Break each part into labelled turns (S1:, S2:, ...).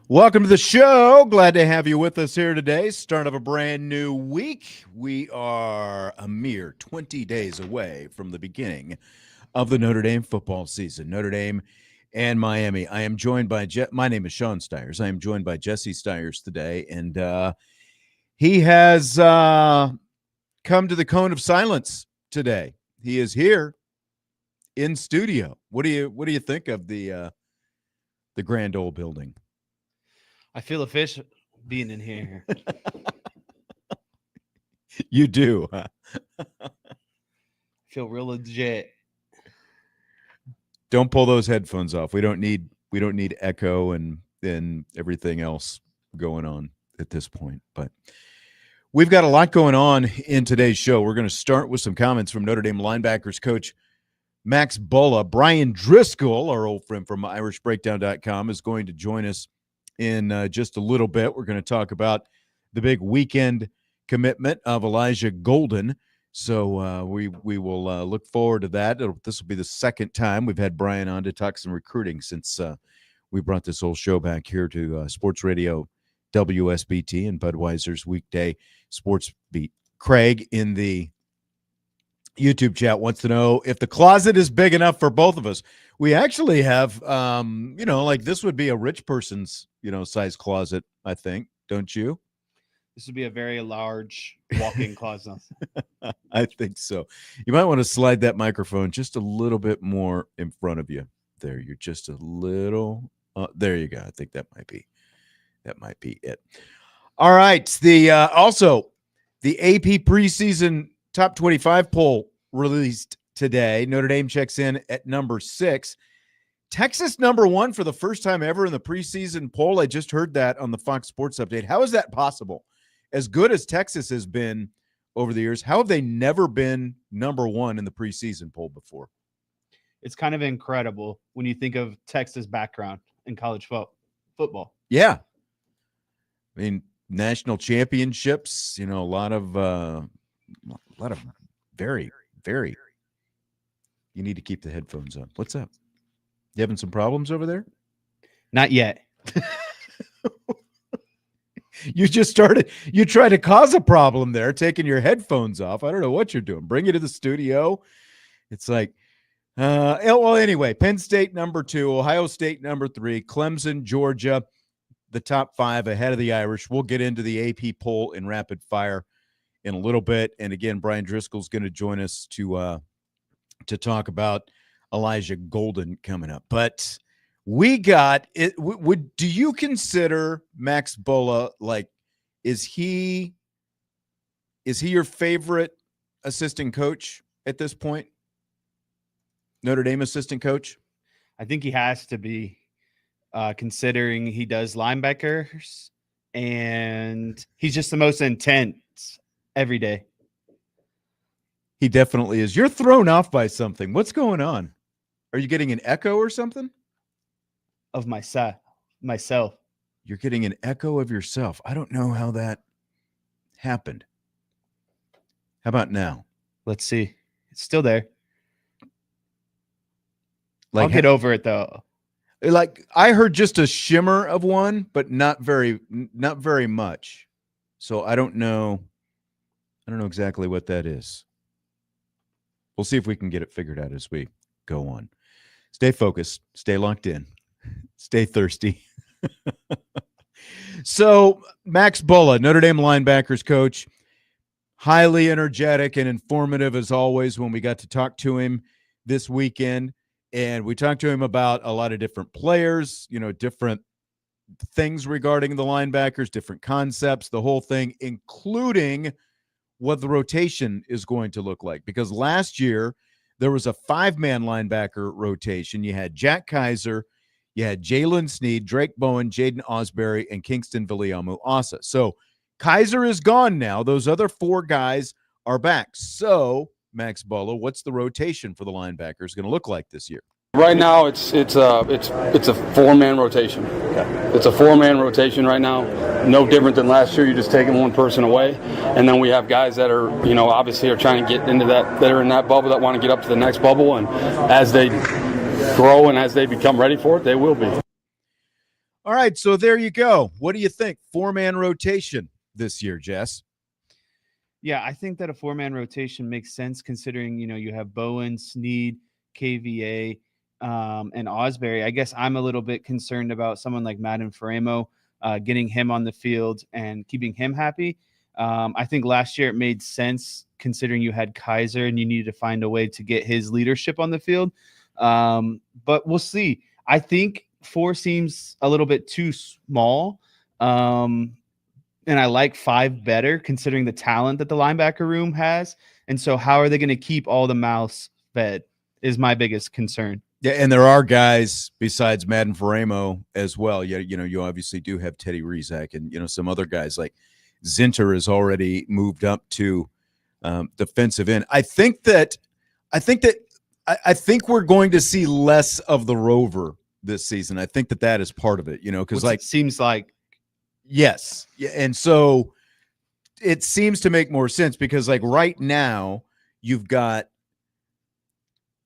S1: Welcome to the show. Glad to have you with us here today. Start of a brand new week. We are a mere 20 days away from the beginning of the Notre Dame football season. Notre Dame and Miami. I am joined by my name is Sean Stiers. I am joined by Jesse Stiers today, and he has come to the cone of silence today. He is here in studio. What do you think of the grand old building?
S2: I feel a fish being in here.
S1: You do.
S2: I feel real legit.
S1: Don't pull those headphones off. We don't need echo and everything else going on at this point. But we've got a lot going on in today's show. We're going to start with some comments from Notre Dame linebackers coach Max Bullough. Bryan Driskell, our old friend from IrishBreakdown.com, is going to join us in just a little bit. We're going to talk about the big weekend commitment of Elijah Golden. So we will look forward to that. This will be the second time we've had Bryan on to talk some recruiting since we brought this whole show back here to Sports Radio WSBT and Budweiser's weekday Sports Beat. Craig in the YouTube chat wants to know if the closet is big enough for both of us. We actually have, like this would be a rich person's, size closet, I think. Don't you?
S2: This would be a very large walk-in closet.
S1: I think so. You might want to slide that microphone just a little bit more in front of you. There, you're just a little. There you go. I think that might be it. All right. The also the AP preseason Top 25 poll released today. Notre Dame checks in at number 6. Texas number 1 for the first time ever in the preseason poll. I just heard that on the Fox Sports Update. How is that possible? As good as Texas has been over the years, how have they never been number 1 in the preseason poll before?
S2: It's kind of incredible when you think of Texas' background in college football.
S1: Yeah. I mean, national championships, a lot of very, very. You need to keep the headphones on. What's up? You having some problems over there?
S2: Not yet.
S1: You just started. You tried to cause a problem there, taking your headphones off. I don't know what you're doing. Bring it to the studio. It's like, anyway, Penn State number 2, Ohio State number 3, Clemson, Georgia, the top 5 ahead of the Irish. We'll get into the AP poll in rapid fire in a little bit. And again, Bryan Driskell is going to join us to talk about Elijah Golden coming up. But we got it. Do you consider Max Bullough, is he your favorite assistant coach at this point? Notre Dame assistant coach?
S2: I think he has to be, considering he does linebackers and he's just the most intense every day.
S1: He definitely is. You're thrown off by something. What's going on? Are you getting an echo or something?
S2: Of myself.
S1: You're getting an echo of yourself. I don't know how that happened. How about now?
S2: Let's see. It's still there. I'll get over it though.
S1: I heard just a shimmer of one, but not very much. So I don't know exactly what that is. We'll see if we can get it figured out as we go on. Stay focused. Stay locked in. Stay thirsty. So, Max Bullough, Notre Dame linebackers coach, highly energetic and informative as always when we got to talk to him this weekend. And we talked to him about a lot of different players, different things regarding the linebackers, different concepts, the whole thing, including what the rotation is going to look like. Because last year, there was a 5-man linebacker rotation. You had Jack Kaiser, you had Jaylen Sneed, Drake Bowen, Jaden Osbury, and Kingston Viliamu-Asa. So Kaiser is gone now. Those other 4 guys are back. So, Max Bullough, what's the rotation for the linebackers going to look like this year?
S3: Right now, it's a 4-man rotation. Okay. It's a 4-man rotation right now. No different than last year. You're just taking one person away, and then we have guys that are, obviously are trying to get into that are in that bubble that want to get up to the next bubble, and as they grow and as they become ready for it, they will be.
S1: All right, so there you go. What do you think? 4-man rotation this year, Jess?
S2: Yeah, I think that a 4-man rotation makes sense considering, you have Bowen, Sneed, KVA, and Osbury. I guess I'm a little bit concerned about someone like Madden Faraimo, getting him on the field and keeping him happy. I think last year it made sense considering you had Kaiser and you needed to find a way to get his leadership on the field. But we'll see. I think 4 seems a little bit too small. And I like 5 better considering the talent that the linebacker room has. And so how are they going to keep all the mouths fed is my biggest concern.
S1: Yeah, and there are guys besides Madden Faraimo as well. Yeah, you obviously do have Teddy Rizak and, some other guys like Zinter has already moved up to defensive end. I think we're going to see less of the Rover this season. I think that is part of it, because
S2: it seems like.
S1: Yes. Yeah. And so it seems to make more sense because right now you've got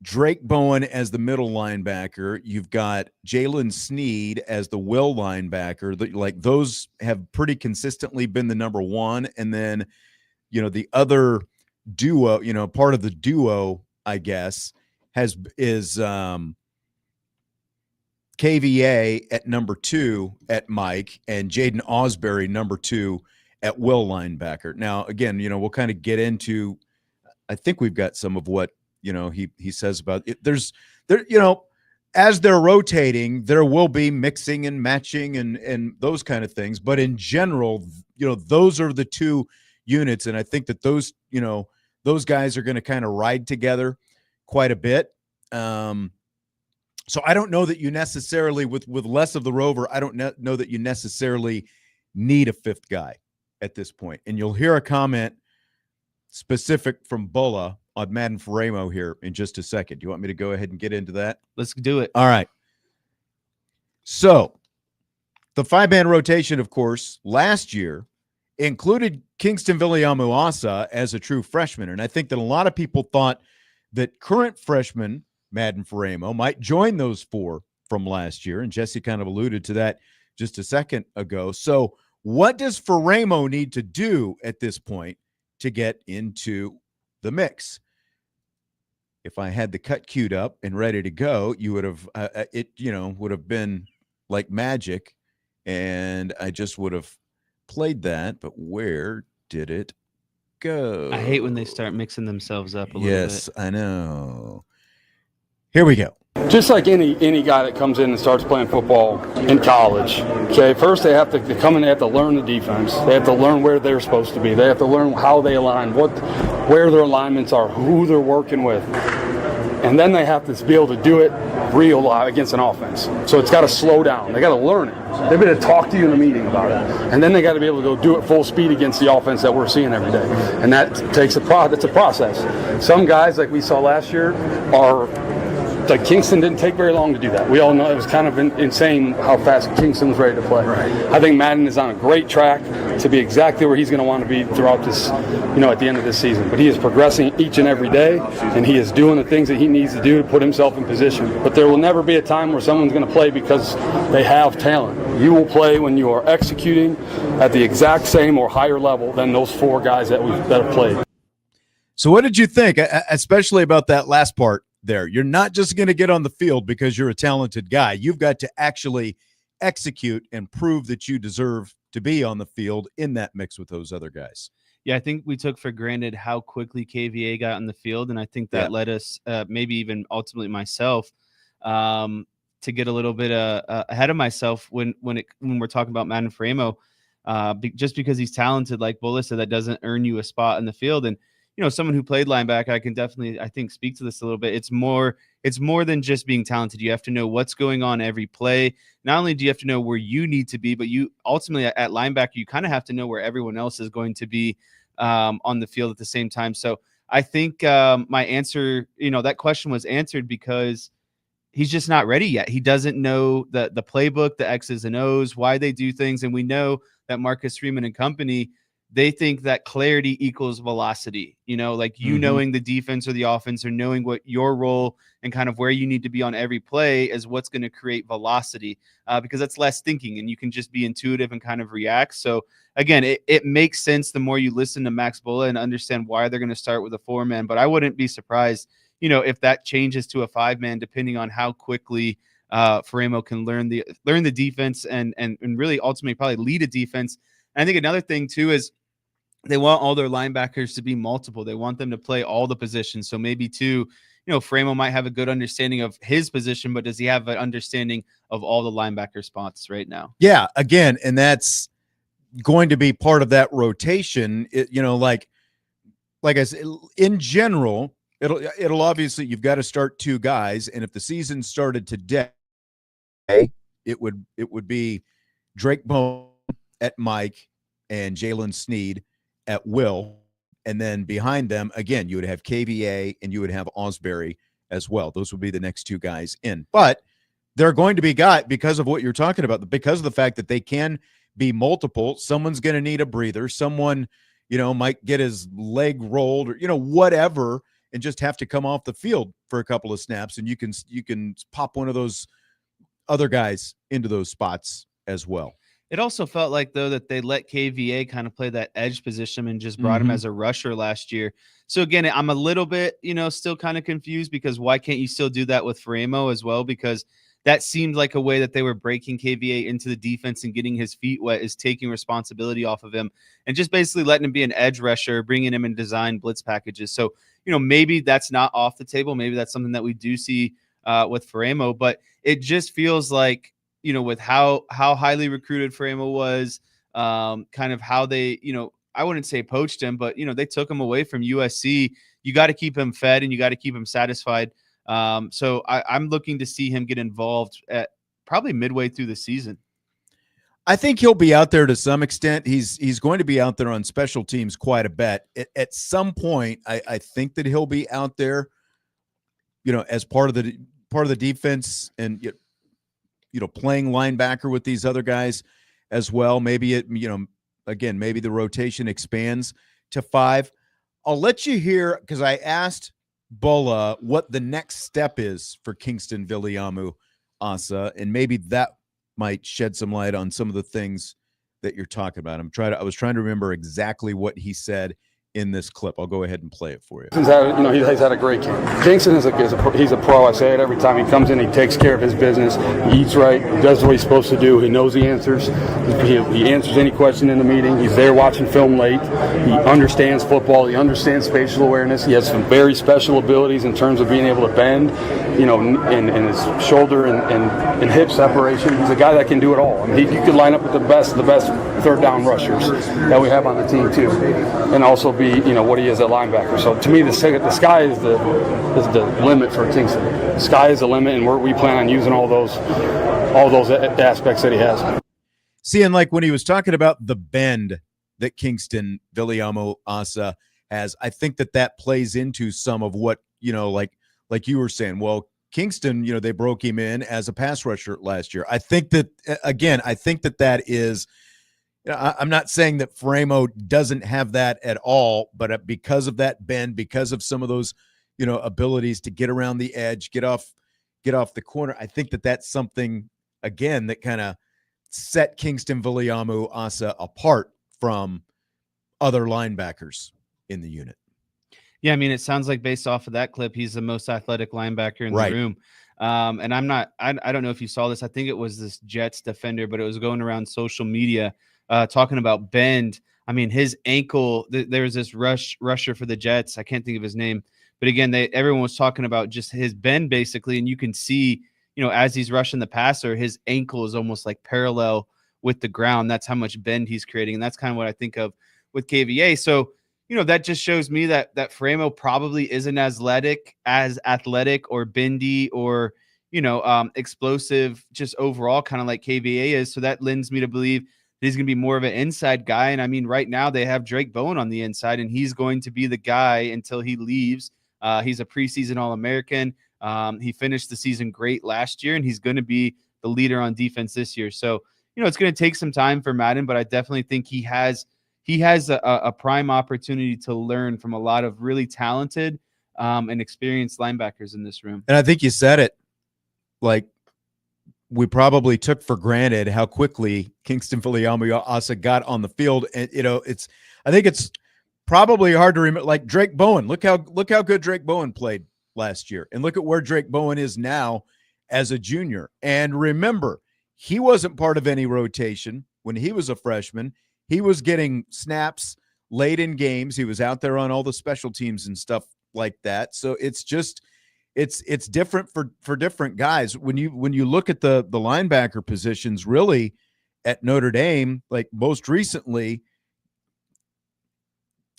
S1: Drake Bowen as the middle linebacker. You've got Jaylen Sneed as the will linebacker. Those have pretty consistently been the number 1. And then, the other duo, part of the duo, I guess, is KVA at number 2 at Mike and Jaden Osbury number 2 at will linebacker. Now, again, we'll kind of get into, I think we've got some of what, he says about it. As they're rotating, there will be mixing and matching and those kind of things. But in general, those are the 2 units. And I think that those guys are going to kind of ride together quite a bit. So I don't know that you necessarily, with less of the Rover, I don't know that you necessarily need a 5th guy at this point. And you'll hear a comment specific from Bullough on Madden Faraimo here in just a second. Do you want me to go ahead and get into that?
S2: Let's do it.
S1: All right. So the 5-man rotation, of course, last year included Kingston Viliamu-Asa as a true freshman. And I think that a lot of people thought that current freshmen Madden Faraimo might join those 4 from last year, and Jesse kind of alluded to that just a second ago. So what does Faraimo need to do at this point to get into the mix? If I had the cut queued up and ready to go, you would have would have been like magic, and I just would have played that. But where did it go?
S2: I hate when they start mixing themselves up a little bit.
S1: Yes, I know. Here we go.
S3: Just like any guy that comes in and starts playing football in college, okay, first they have to come in, they have to learn the defense. They have to learn where they're supposed to be. They have to learn how they align, where their alignments are, who they're working with. And then they have to be able to do it real live against an offense. So it's got to slow down. They got to learn it. They've got to talk to you in a meeting about it. And then they got to be able to go do it full speed against the offense that we're seeing every day. And that takes that's a process. Some guys, like we saw last year, are like Kingston didn't take very long to do that. We all know it was kind of insane how fast Kingston was ready to play. Right. I think Madden is on a great track to be exactly where he's going to want to be throughout this, at the end of this season. But he is progressing each and every day, and he is doing the things that he needs to do to put himself in position. But there will never be a time where someone's going to play because they have talent. You will play when you are executing at the exact same or higher level than those 4 guys that have played.
S1: So what did you think, especially about that last part there? You're not just going to get on the field because you're a talented guy. You've got to actually execute and prove that you deserve to be on the field in that mix with those other guys.
S2: Yeah, I think we took for granted how quickly KVA got on the field, and I think that led us, maybe even ultimately myself, to get a little bit ahead of myself when we're talking about Madden Faraimo, just because he's talented, like Bullough said, that doesn't earn you a spot in the field. And someone who played linebacker, I can definitely, I think, speak to this a little bit. It's more than just being talented. You have to know what's going on every play. Not only do you have to know where you need to be, but you ultimately at linebacker, you kind of have to know where everyone else is going to be on the field at the same time. So I think my answer, that question was answered because he's just not ready yet. He doesn't know the playbook, the X's and O's, why they do things. And we know that Marcus Freeman and company they think that clarity equals velocity, like knowing the defense or the offense, or knowing what your role and kind of where you need to be on every play is what's going to create velocity, because that's less thinking and you can just be intuitive and kind of react. So again, it makes sense the more you listen to Max Bullough and understand why they're going to start with a 4-man, but I wouldn't be surprised, if that changes to a 5-man, depending on how quickly Faraimo can learn the defense and really ultimately probably lead a defense. And I think another thing too is they want all their linebackers to be multiple. They want them to play all the positions. So maybe too, Faraimo might have a good understanding of his position, but does he have an understanding of all the linebacker spots right now?
S1: Yeah, again, and that's going to be part of that rotation. Like I said, in general, it'll obviously, you've got to start 2 guys, and if the season started today, it would be Drake Bone at Mike and Jaylen Sneed at will, and then behind them again you would have KVA and you would have Osbury as well. Those would be the next 2 guys in. But they're going to be guys, because of what you're talking about, because of the fact that they can be multiple. Someone's going to need a breather. Someone, might get his leg rolled or whatever, and just have to come off the field for a couple of snaps, and you can pop one of those other guys into those spots as well.
S2: It also felt like, though, that they let KVA kind of play that edge position and just brought him as a rusher last year. So again, I'm a little bit, still kind of confused, because why can't you still do that with Faraimo as well? Because that seemed like a way that they were breaking KVA into the defense and getting his feet wet, is taking responsibility off of him and just basically letting him be an edge rusher, bringing him in design blitz packages. So, maybe that's not off the table. Maybe that's something that we do see with Faraimo, but it just feels like, with how highly recruited Faraimo was, kind of how they, I wouldn't say poached him, but, they took him away from USC. You got to keep him fed and you got to keep him satisfied. So I'm looking to see him get involved at probably midway through the season.
S1: I think he'll be out there to some extent. He's going to be out there on special teams quite a bit. At some point, I think that he'll be out there, as part of the defense, and playing linebacker with these other guys as well. Maybe again, maybe the rotation expands to 5. I'll let you hear, because I asked Bullough what the next step is for Kingston Viliamu Asa, and maybe that might shed some light on some of the things that you're talking about. I was trying to remember exactly what he said in this clip. I'll go ahead and play it for you.
S3: He's had a great camp. Kingston he's a pro. I say it every time he comes in. He takes care of his business. He eats right. He does what he's supposed to do. He knows the answers. He answers any question in the meeting. He's there watching film late. He understands football. He understands spatial awareness. He has some very special abilities in terms of being able to bend, in his shoulder and hip separation. He's a guy that can do it all. I mean, you could line up with the best third down rushers that we have on the team too, and also be what he is at linebacker. So to me, the sky is the limit for Kingston. The sky is the limit, and we plan on using all those aspects that he has.
S1: See, and like when he was talking about the bend that Kingston Viliamu Asa has, I think that plays into some of what, like you were saying. Well, Kingston, they broke him in as a pass rusher last year. I think that, again, that is, I'm not saying that Faraimo doesn't have that at all, but because of that bend, because of some of those, abilities to get around the edge, get off the corner, I think that's something, again, that kind of set Kingston Viliamu Asa apart from other linebackers in the unit.
S2: Yeah, I mean, it sounds like based off of that clip, he's the most athletic linebacker in the room. And I don't know if you saw this. I think it was this Jets defender, but it was going around social media talking about bend. I mean, his ankle, there was this rusher for the Jets. I can't think of his name. But again, everyone was talking about just his bend basically. And you can see, as he's rushing the passer, his ankle is almost like parallel with the ground. That's how much bend he's creating. And that's kind of what I think of with KVA. So, that just shows me that Faraimo probably isn't as athletic or bendy or, explosive, just overall kind of like KVA is. So that lends me to believe he's going to be more of an inside guy. And I mean, right now they have Drake Bone on the inside, and he's going to be the guy until he leaves. He's a preseason All-American. He finished the season great last year, and he's going to be the leader on defense this year. So, it's going to take some time for Madden, but I definitely think he has, he has a prime opportunity to learn from a lot of really talented and experienced linebackers in this room.
S1: And I think you said it, like, we probably took for granted how quickly Kingston Filiamo-Asa got on the field. And, I think it's probably hard to remember, like Drake Bowen. Look how good Drake Bowen played last year. And look at where Drake Bowen is now as a junior. And remember, he wasn't part of any rotation when he was a freshman. He was getting snaps late in games. He was out there on all the special teams and stuff like that. So it's just, it's different for different guys. When you look at the linebacker positions, really at Notre Dame, like most recently,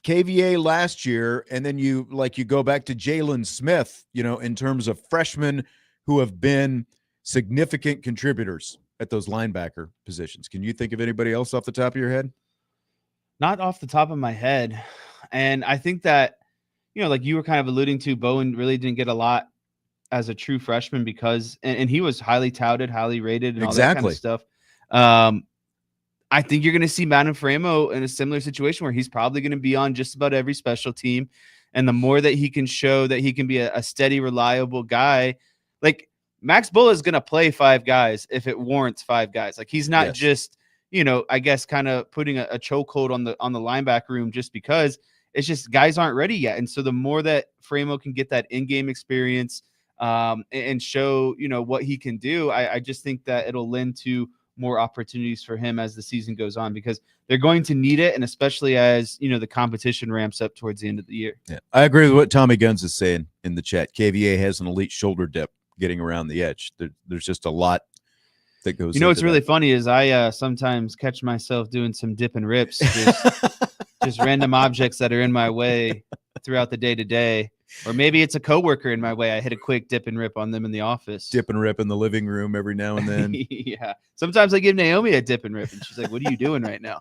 S1: KVA last year, and then you go back to Jaylen Smith, in terms of freshmen who have been significant contributors at those linebacker positions. Can you think of anybody else off the top of your head?
S2: Not off the top of my head. And I think that, like you were kind of alluding to, Bowen really didn't get a lot as a true freshman because, and he was highly touted, highly rated, and all that kind of stuff. I think you're going to see Madden Faraimo in a similar situation where he's probably going to be on just about every special team. And the more that he can show that he can be a steady, reliable guy, like Max Bullough is going to play 5 guys if it warrants 5 guys. Like he's not just, I guess kind of putting a chokehold on the linebacker room just because it's just guys aren't ready yet. And so the more that Faraimo can get that in-game experience and show, what he can do, I just think that it'll lend to more opportunities for him as the season goes on because they're going to need it. And especially as, the competition ramps up towards the end of the year. Yeah,
S1: I agree with what Tommy Guns is saying in the chat. KVA has an elite shoulder dip getting around the edge. There's just a lot that goes.
S2: What's really funny is I sometimes catch myself doing some dip and rips, just random objects that are in my way throughout the day to day. Or maybe it's a coworker in my way. I hit a quick dip and rip on them in the office.
S1: Dip and rip in the living room every now and then.
S2: Yeah. Sometimes I give Naomi a dip and rip, and she's like, "What are you doing right now?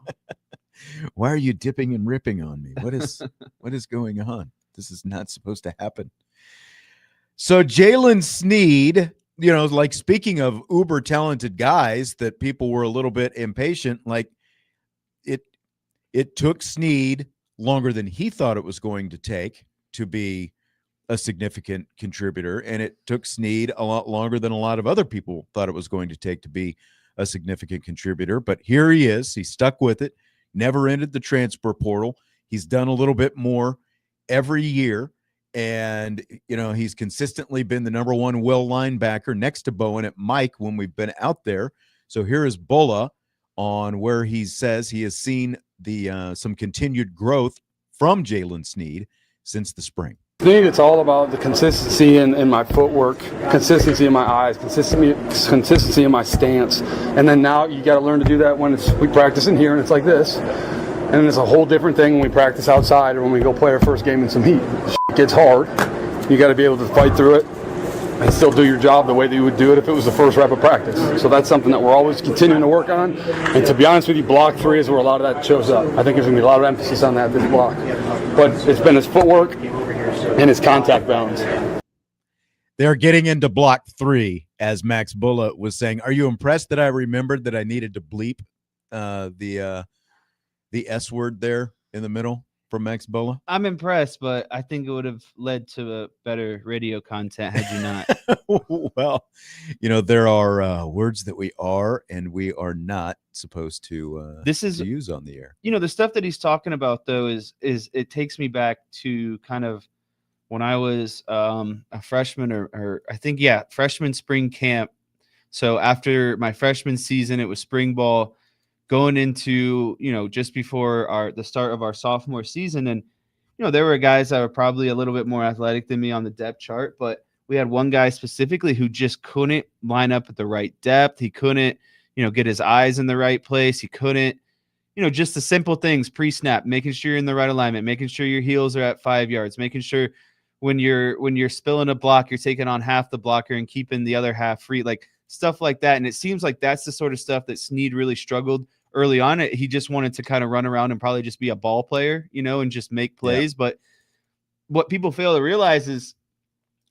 S1: Why are you dipping and ripping on me? What is going on? This is not supposed to happen." So Jaylen Sneed, like speaking of uber talented guys that people were a little bit impatient, like it took Sneed longer than he thought it was going to take to be a significant contributor, and it took Sneed a lot longer than a lot of other people thought it was going to take to be a significant contributor. But here he is. He stuck with it, never entered the transfer portal. He's done a little bit more every year, and he's consistently been the number 1 will linebacker next to Bowen at Mike when we've been out there. So here is Bullough on where he says he has seen the some continued growth from Jaylen Sneed since the spring.
S3: It's all about the consistency in my footwork, consistency in my eyes, consistency in my stance. And then now you got to learn to do that when we practice in here and it's like this. And it's a whole different thing when we practice outside or when we go play our first game in some heat. It gets hard. You got to be able to fight through it and still do your job the way that you would do it if it was the first rep of practice. So that's something that we're always continuing to work on. And to be honest with you, block 3 is where a lot of that shows up. I think there's going to be a lot of emphasis on that this block. But it's been his footwork and his contact balance.
S1: They're getting into block 3, as Max Bullough was saying. Are you impressed that I remembered that I needed to bleep the S word there in the middle from Max Bullough?
S2: I'm impressed, but I think it would have led to a better radio content had you not.
S1: Well, there are words that we are and we are not supposed to use on the air.
S2: The stuff that he's talking about, though, is it takes me back to kind of when I was a freshman or I think, freshman spring camp. So after my freshman season, it was spring ball. Going into, just before the start of our sophomore season. And, there were guys that were probably a little bit more athletic than me on the depth chart, but we had one guy specifically who just couldn't line up at the right depth. He couldn't, get his eyes in the right place. He couldn't, just the simple things, pre-snap, making sure you're in the right alignment, making sure your heels are at 5 yards, making sure when you're spilling a block, you're taking on half the blocker and keeping the other half free, like stuff like that. And it seems like that's the sort of stuff that Sneed really struggled early on. He just wanted to kind of run around and probably just be a ball player, and just make plays. Yeah. But what people fail to realize is,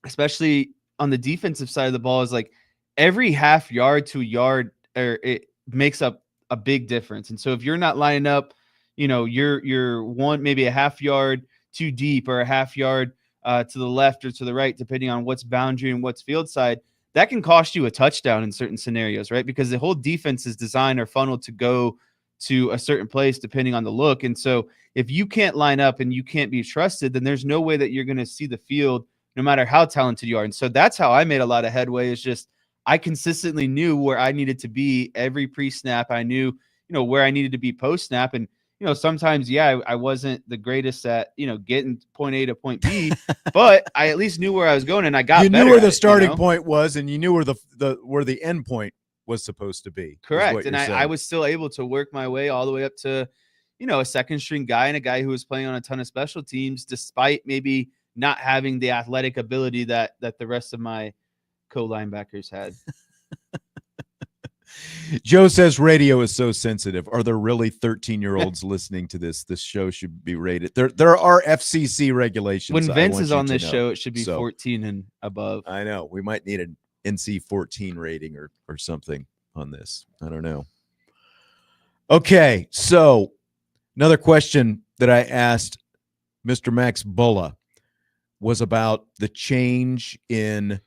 S2: especially on the defensive side of the ball, is like every half yard to a yard, or it makes up a big difference. And so if you're not lining up, you're one, maybe a half yard too deep or a half yard to the left or to the right, depending on what's boundary and what's field side, that can cost you a touchdown in certain scenarios, right? Because the whole defense is designed or funneled to go to a certain place depending on the look. And so if you can't line up and you can't be trusted, then there's no way that you're going to see the field no matter how talented you are. And so that's how I made a lot of headway, is just I consistently knew where I needed to be every pre-snap. I knew, where I needed to be post-snap. And, sometimes, I wasn't the greatest at, getting point A to point B, but I at least knew where I was going, and I got
S1: You
S2: better
S1: knew where
S2: at
S1: the
S2: it,
S1: starting point was, and you knew where the end point was supposed to be.
S2: Correct. And I was still able to work my way all the way up to, a second string guy and a guy who was playing on a ton of special teams, despite maybe not having the athletic ability that the rest of my co-linebackers had.
S1: Joe says radio is so sensitive. Are there really 13-year-olds listening to this? This show should be rated. There are FCC regulations.
S2: When Vince is on this show, it should be 14 and above.
S1: I know. We might need an NC 14 rating or something on this. I don't know. Okay, so another question that I asked Mr. Max Bullough was about the change in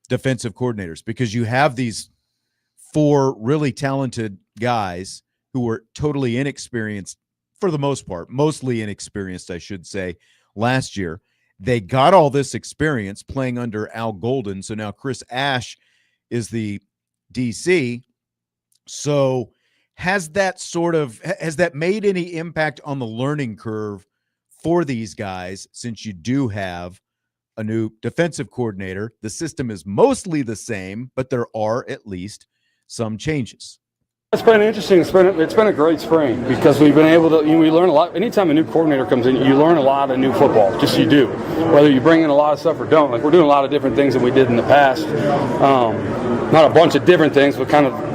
S1: defensive coordinators, because you have these 4 really talented guys who were totally inexperienced for the most part, mostly inexperienced, I should say, last year. They got all this experience playing under Al Golden. So now Chris Ash is the DC. So has that made any impact on the learning curve for these guys, since you do have a new defensive coordinator? The system is mostly the same, but there are at least some changes.
S3: It's been interesting. It's been a great spring, because we've been able to, we learn a lot. Anytime a new coordinator comes in, you learn a lot of new football. Just you do. Whether you bring in a lot of stuff or don't. Like, we're doing a lot of different things than we did in the past. Not a bunch of different things, but kind of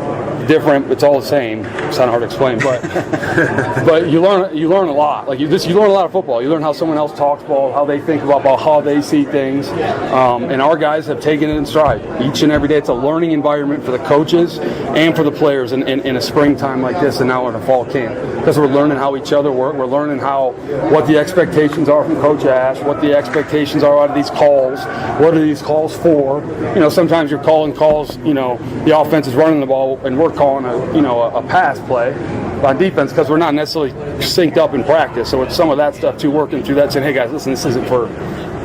S3: different. It's all the same. It's kind of hard to explain, but you learn a lot. Like you learn a lot of football. You learn how someone else talks ball, how they think about ball, how they see things. And our guys have taken it in stride each and every day. It's a learning environment for the coaches and for the players in a springtime like this, and now in a fall camp, because we're learning how each other work. We're learning what the expectations are from Coach Ash, what the expectations are out of these calls. What are these calls for? Sometimes you're calling calls. The offense is running the ball, and we're calling a pass play on defense, because we're not necessarily synced up in practice. So it's some of that stuff too, working through that, saying, hey guys, listen, this isn't for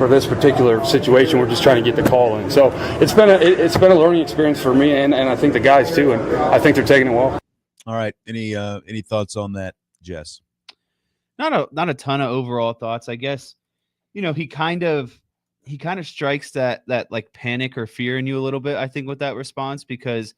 S3: this particular situation. We're just trying to get the call in. So it's been a learning experience for me, and I think the guys too, and I think they're taking it well.
S1: All right. Any thoughts on that, Jess?
S2: Not a ton of overall thoughts, I guess. He kind of strikes that like panic or fear in you a little bit, I think, with that response, because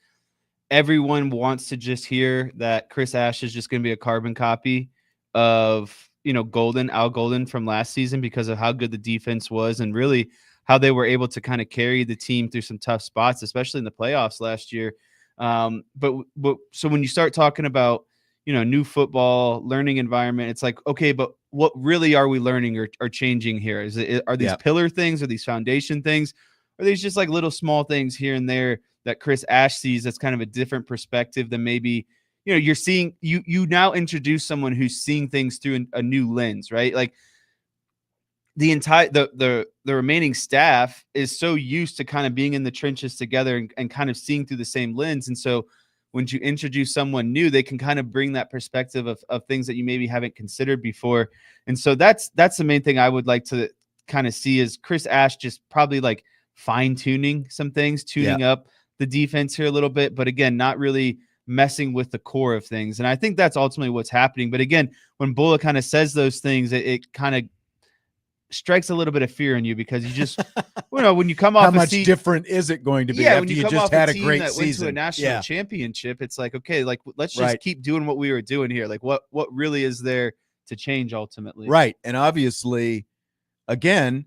S2: everyone wants to just hear that Chris Ash is just going to be a carbon copy of, Al Golden from last season, because of how good the defense was and really how they were able to kind of carry the team through some tough spots, especially in the playoffs last year. But so when you start talking about, new football learning environment, it's like, okay, but what really are we learning or changing here? Are these pillar things? Are these foundation things? Are these just like little small things here and there that Chris Ash sees that's kind of a different perspective than maybe, you're seeing? You now introduce someone who's seeing things through a new lens, right? Like the entire the remaining staff is so used to kind of being in the trenches together and kind of seeing through the same lens. And so when you introduce someone new, they can kind of bring that perspective of things that you maybe haven't considered before. And so that's the main thing I would like to kind of see, is Chris Ash just probably like fine-tuning some things, tuning up the defense here a little bit, but again, not really messing with the core of things. And I think that's ultimately what's happening. But again, when Bullough kind of says those things, it kind of strikes a little bit of fear in you, because you just, when you come off
S1: how much different is it going to be after you just had a great season?
S2: Went to a national championship, it's like, okay, like let's just keep doing what we were doing here. Like what really is there to change ultimately? Right.
S1: And obviously, again,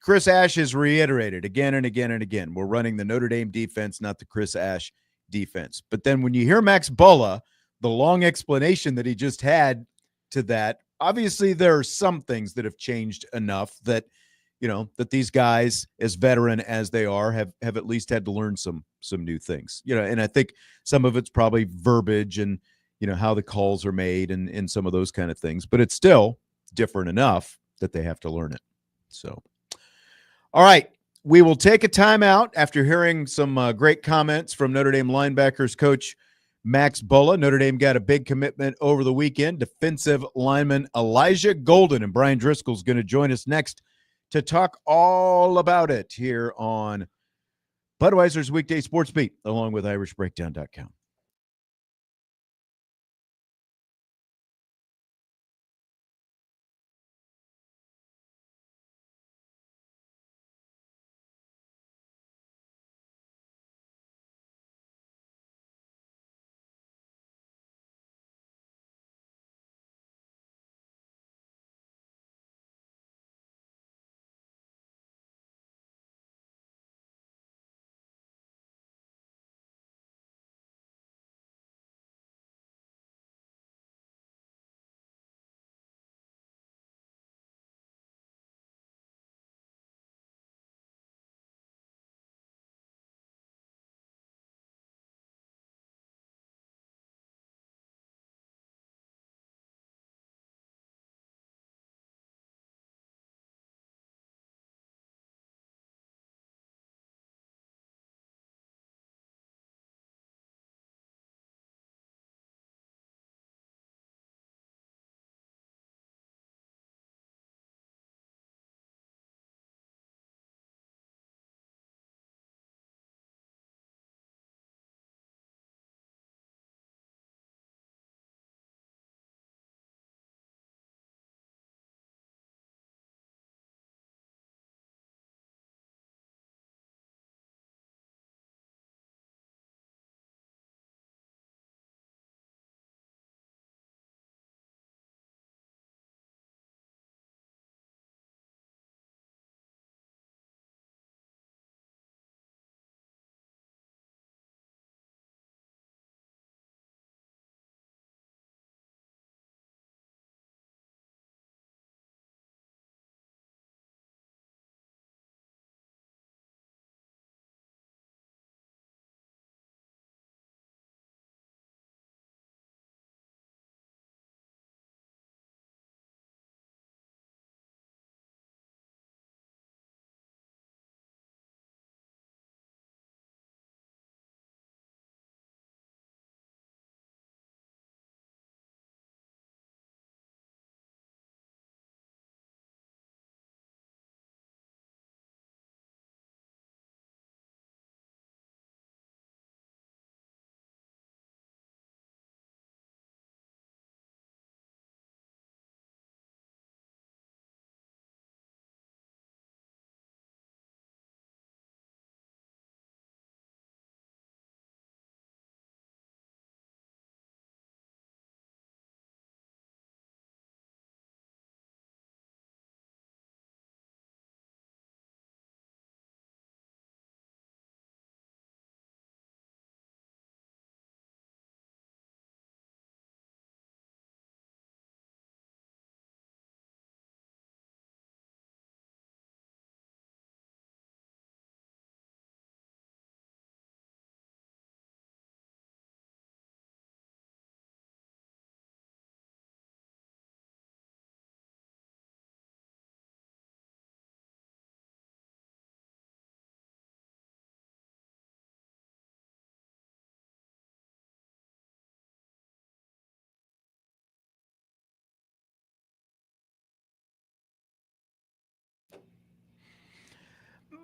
S1: Chris Ash has reiterated again and again and again, we're running the Notre Dame defense, not the Chris Ash defense. But then when you hear Max Bullough, the long explanation that he just had to that, obviously there are some things that have changed enough that, that these guys, as veteran as they are, have at least had to learn some new things, and I think some of it's probably verbiage and, how the calls are made and some of those kind of things. But it's still different enough that they have to learn it. So, all right. We will take a timeout after hearing some great comments from Notre Dame linebackers coach Max Bullough. Notre Dame got a big commitment over the weekend. Defensive lineman Elijah Golden, and Bryan Driskell is going to join us next to talk all about it here on Budweiser's Weekday Sports Beat, along with IrishBreakdown.com.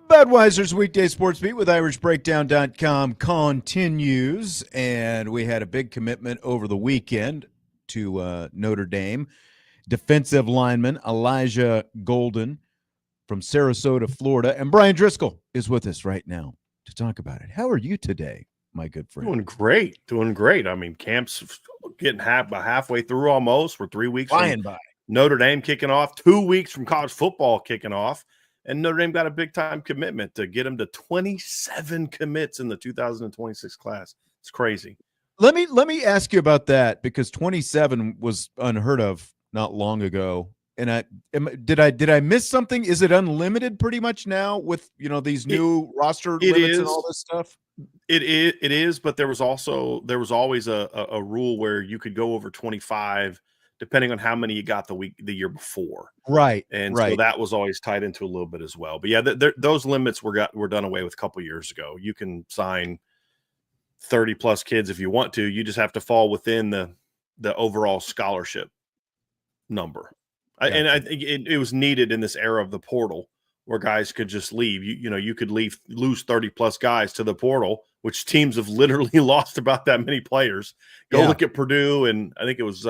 S1: Budweiser's Weekday Sports Beat with IrishBreakdown.com continues, and we had a big commitment over the weekend to Notre Dame. Defensive lineman Elijah Golden from Sarasota, Florida, and Bryan Driskell is with us right now to talk about it. How are you today, my good friend?
S4: Doing great. I mean, camp's getting halfway through almost. We're 3 weeks
S1: flying by.
S4: Notre Dame kicking off, 2 weeks from college football kicking off. And Notre Dame got a big-time commitment to get them to 27 commits in the 2026 class. It's crazy.
S1: Let me ask you about that, because 27 was unheard of not long ago. And did I miss something? Is it unlimited pretty much now with these new roster limits and all this stuff?
S4: It is, but there was always a rule where you could go over 25 depending on how many you got the year before.
S1: Right.
S4: And
S1: right.
S4: so that was always tied into a little bit as well. But yeah, those limits were done away with a couple years ago. You can sign 30 plus kids if you want to. You just have to fall within the overall scholarship number. Gotcha. And I think it was needed in this era of the portal where guys could just leave. You could lose 30 plus guys to the portal, which teams have literally lost about that many players. Go look at Purdue, and I think it was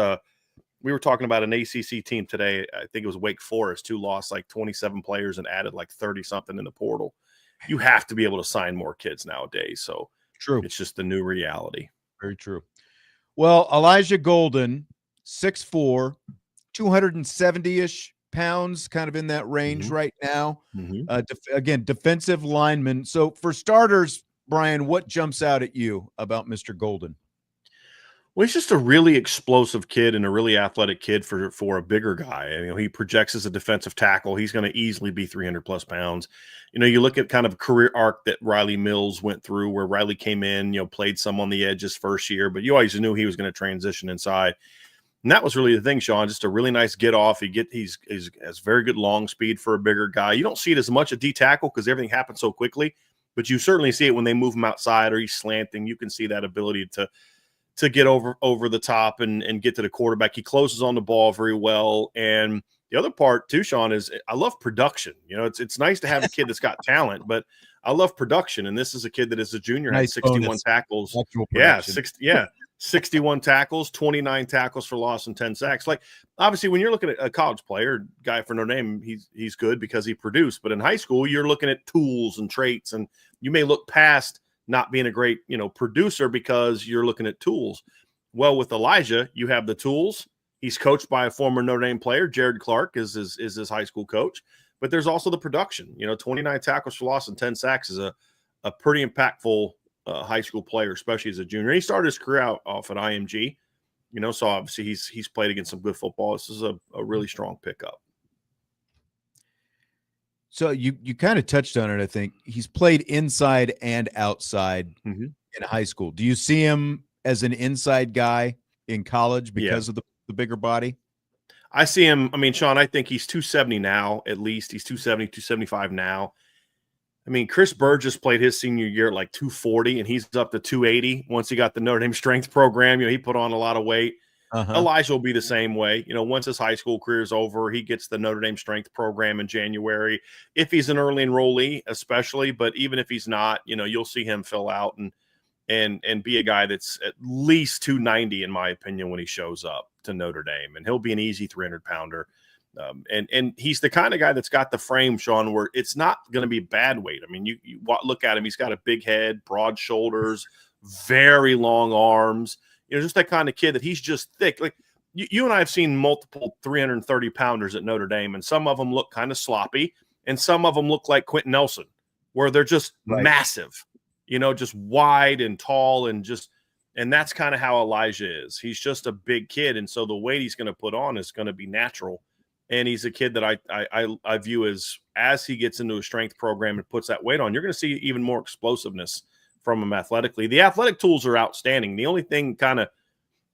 S4: we were talking about an ACC team today. I think it was Wake Forest who lost like 27 players and added like 30 something in the portal. You have to be able to sign more kids nowadays. So
S1: true.
S4: It's just the new reality.
S1: Very true. Well, Elijah Golden, 6'4", 270-ish pounds, kind of in that range right now. Again, defensive lineman. So for starters, Bryan, what jumps out at you about Mr. Golden?
S4: Well, he's just a really explosive kid and a really athletic kid for a bigger guy. He projects as a defensive tackle. He's going to easily be 300 plus pounds. You look at kind of a career arc that Riley Mills went through, where Riley came in, played some on the edge his first year, but you always knew he was going to transition inside. And that was really the thing, Sean. Just a really nice get off. He has very good long speed for a bigger guy. You don't see it as much at D tackle because everything happens so quickly, but you certainly see it when they move him outside or he's slanting. You can see that ability to get over the top and get to the quarterback. He closes on the ball very well. And the other part too, Sean, is I love production. It's nice to have a kid that's got talent, but I love production. And this is a kid that is a junior,
S1: nice
S4: had 61 tackles. Yeah, 61 tackles, 29 tackles for loss, and 10 sacks. Like, obviously, when you're looking at a college player, guy for Notre Dame, he's good because he produced. But in high school, you're looking at tools and traits, and you may look past not being a great, producer because you're looking at tools. Well, with Elijah, you have the tools. He's coached by a former Notre Dame player. Jared Clark is his high school coach. But there's also the production. 29 tackles for loss and 10 sacks is a pretty impactful high school player, especially as a junior. He started his career out off at IMG. So obviously he's played against some good football. This is a really strong pickup.
S1: So you kind of touched on it, I think. He's played inside and outside in high school. Do you see him as an inside guy in college because of the bigger body?
S4: I see him. Sean, I think he's 270 now, at least. He's 270, 275 now. Chris Burgess played his senior year at like 240, and he's up to 280 once he got the Notre Dame strength program. He put on a lot of weight. Elijah will be the same way. Once his high school career is over, he gets the Notre Dame strength program in January. If he's an early enrollee, especially, but even if he's not, you'll see him fill out and be a guy that's at least 290, in my opinion, when he shows up to Notre Dame, and he'll be an easy 300-pounder. And he's the kind of guy that's got the frame, Sean, where it's not going to be bad weight. You look at him, he's got a big head, broad shoulders, very long arms. Just that kind of kid that he's just thick. Like you and I have seen multiple 330-pounders at Notre Dame, and some of them look kind of sloppy, and some of them look like Quentin Nelson, where they're just massive, just wide and tall and that's kind of how Elijah is. He's just a big kid, and so the weight he's going to put on is going to be natural. And he's a kid that I view as he gets into a strength program and puts that weight on, you're going to see even more explosiveness from him athletically. The athletic tools are outstanding. The only thing kind of,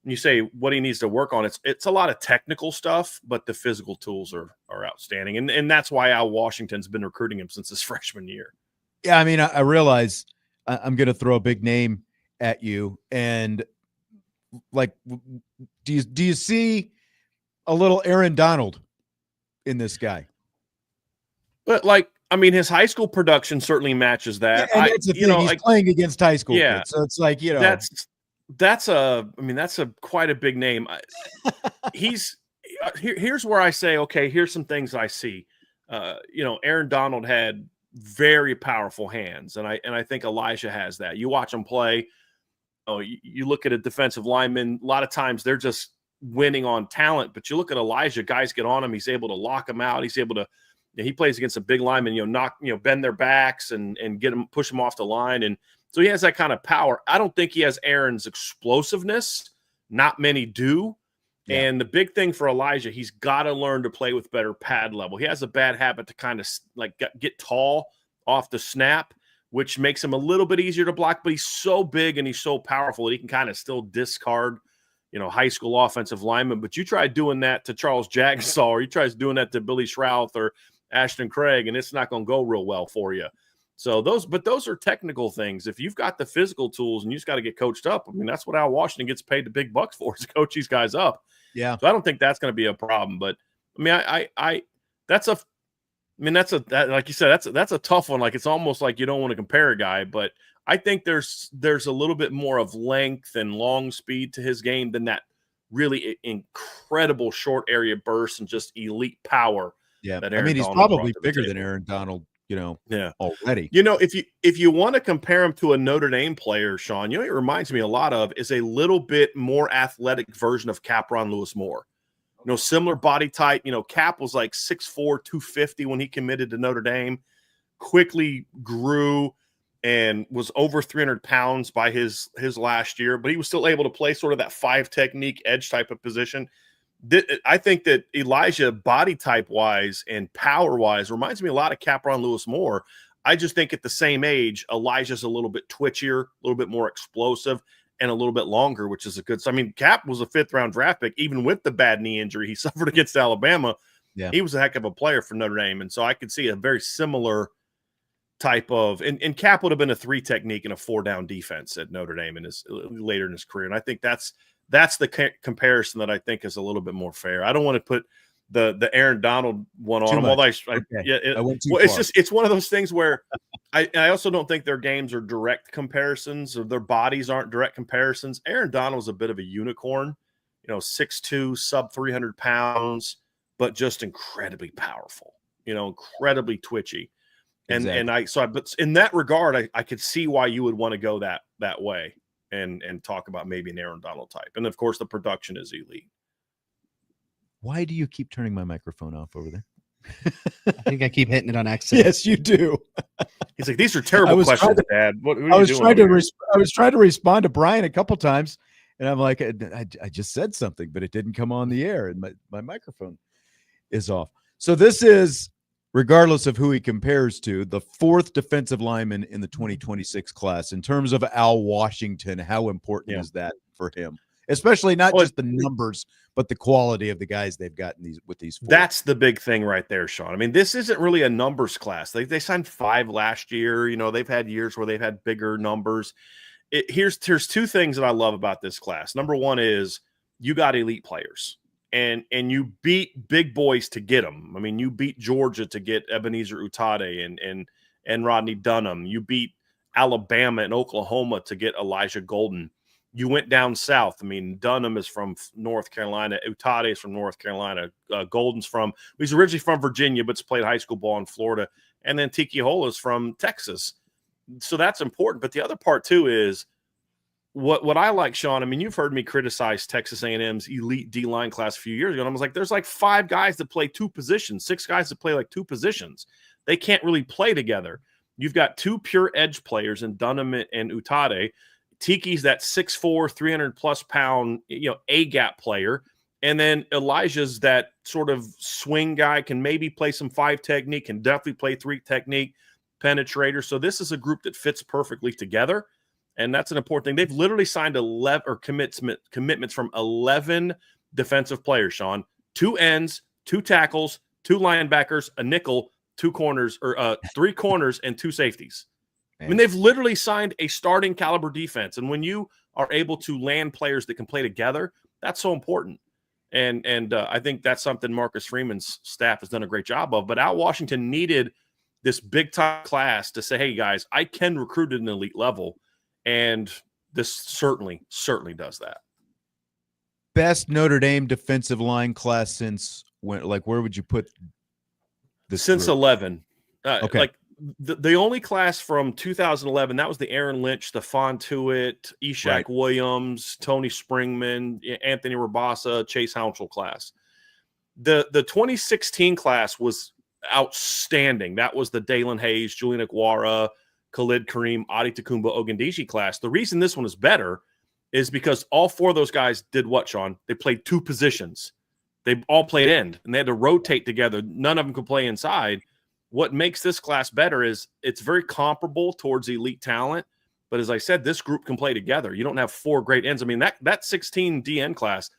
S4: when you say what he needs to work on, it's a lot of technical stuff, but the physical tools are outstanding. And that's why Al Washington's been recruiting him since his freshman year.
S1: Yeah, I realize I'm going to throw a big name at you. And like, do you see a little Aaron Donald in this guy?
S4: But his high school production certainly matches that.
S1: Yeah, and that's the thing. He's playing against high school kids, so it's like,
S4: that's a quite a big name. Here's where I say, okay, here's some things I see. Aaron Donald had very powerful hands, and I think Elijah has that. You watch him play. You look at a defensive lineman. A lot of times they're just winning on talent, but you look at Elijah, guys get on him. He's able to lock him out. He's able to, he plays against a big lineman, bend their backs and get them, push them off the line. And so he has that kind of power. I don't think he has Aaron's explosiveness. Not many do.
S1: Yeah.
S4: And the big thing for Elijah, he's got to learn to play with better pad level. He has a bad habit to kind of like get tall off the snap, which makes him a little bit easier to block, but he's so big and he's so powerful that he can kind of still discard, high school offensive linemen. But you try doing that to Charles Jagsaw, or you try doing that to Billy Schrouth or Ashton Craig, and it's not going to go real well for you. So those are technical things. If you've got the physical tools and you just got to get coached up, I mean, that's what Al Washington gets paid the big bucks for, is to coach these guys up.
S1: Yeah.
S4: So I don't think that's going to be a problem. But I mean, like you said, that's a tough one. Like, it's almost like you don't want to compare a guy, but I think there's a little bit more of length and long speed to his game than that really incredible short area burst and just elite power.
S1: Yeah.
S4: That
S1: I mean, he's
S4: Donald
S1: probably
S4: brought to the
S1: bigger
S4: table.
S1: than Aaron Donald,
S4: Yeah.
S1: already.
S4: If you want to compare him to a Notre Dame player, Sean, it reminds me a lot of is a little bit more athletic version of Capron Lewis Moore. Similar body type. Cap was like 6'4", 250 when he committed to Notre Dame, quickly grew and was over 300 pounds by his last year, but he was still able to play sort of that 5 technique edge type of position. I think that Elijah, body type wise and power wise, reminds me a lot of Capron Lewis Moore. I just think at the same age, Elijah's a little bit twitchier, a little bit more explosive, and a little bit longer, which is a good. I mean, Cap was a 5th-round draft pick, even with the bad knee injury he suffered against Alabama.
S1: Yeah,
S4: he was a heck of a player for Notre Dame, and so I could see a very similar type of. And Cap would have been a 3 technique and a 4-down defense at Notre Dame later in his career, and I think that's the comparison that I think is a little bit more fair. I don't want to put the Aaron Donald one on him, although it's one of those things where I also don't think their games are direct comparisons, or their bodies aren't direct comparisons. Aaron Donald's a bit of a unicorn, 6'2", sub 300 pounds, but just incredibly powerful, incredibly twitchy.
S1: Exactly.
S4: But in that regard, I could see why you would want to go that way and talk about maybe an Aaron Donald type. And of course the production is elite.
S1: Why do you keep turning my microphone off over there?
S2: I think I keep hitting it on accident.
S1: Yes, you do.
S4: He's like, these are terrible questions, Dad. What are
S1: I was
S4: you
S1: trying
S4: doing?
S1: I was trying to respond to Brian a couple times, and I'm like, I just said something, but it didn't come on the air, and my microphone is off. So this is, regardless of who he compares to, the 4th defensive lineman in the 2026 class. In terms of Al Washington, how important is that for him? Especially not just the numbers, but the quality of the guys they've gotten with these 4.
S4: That's the big thing right there, Sean. I mean, this isn't really a numbers class. They signed 5 last year. They've had years where they've had bigger numbers. Here's 2 things that I love about this class. Number one is you got elite players, and you beat big boys to get them. I mean, you beat Georgia to get Ebenezer Utade and Rodney Dunham. You beat Alabama and Oklahoma to get Elijah Golden. You went down south. I mean, Dunham is from North Carolina. Utade is from North Carolina. He's originally from Virginia, but's played high school ball in Florida. And then Tiki Hola is from Texas. So that's important. But the other part, too, is what I like, Sean. I mean, you've heard me criticize Texas A&M's elite D-line class a few years ago. And I was like, there's like 5 guys that play 2 positions, 6 guys that play like 2 positions. They can't really play together. You've got 2 pure edge players in Dunham and Utade. Tiki's that 6'4", 300-plus pound, A-gap player. And then Elijah's that sort of swing guy, can maybe play some 5 technique, can definitely play 3 technique, penetrator. So this is a group that fits perfectly together, and that's an important thing. They've literally signed 11 or commitments from 11 defensive players, Sean. 2 ends, 2 tackles, 2 linebackers, a nickel, 2 corners, or 3 corners, and 2 safeties. I mean, they've literally signed a starting caliber defense. And when you are able to land players that can play together, that's so important. And I think that's something Marcus Freeman's staff has done a great job of. But Al Washington needed this big-time class to say, hey, guys, I can recruit at an elite level. And this certainly does that.
S1: Best Notre Dame defensive line class since when? Like, where would you put this?
S4: Since
S1: group?
S4: 11.
S1: Okay.
S4: Like, the only class from 2011, that was the Aaron Lynch, Stephon Tuitt, Ishaq Williams, Tony Springman, Anthony Rabasa, Chase Hounsell class. The 2016 class was outstanding. That was the Dalen Hayes, Julian Aguara, Khalid Kareem, Adi Takumba, Ogundeji class. The reason this one is better is because all four of those guys did what, Sean? They played two positions. They all played end, and they had to rotate together. None of them could play inside. What makes this class better is it's very comparable towards elite talent. But as I said, this group can play together. You don't have four great ends. I mean, that 16 DN class,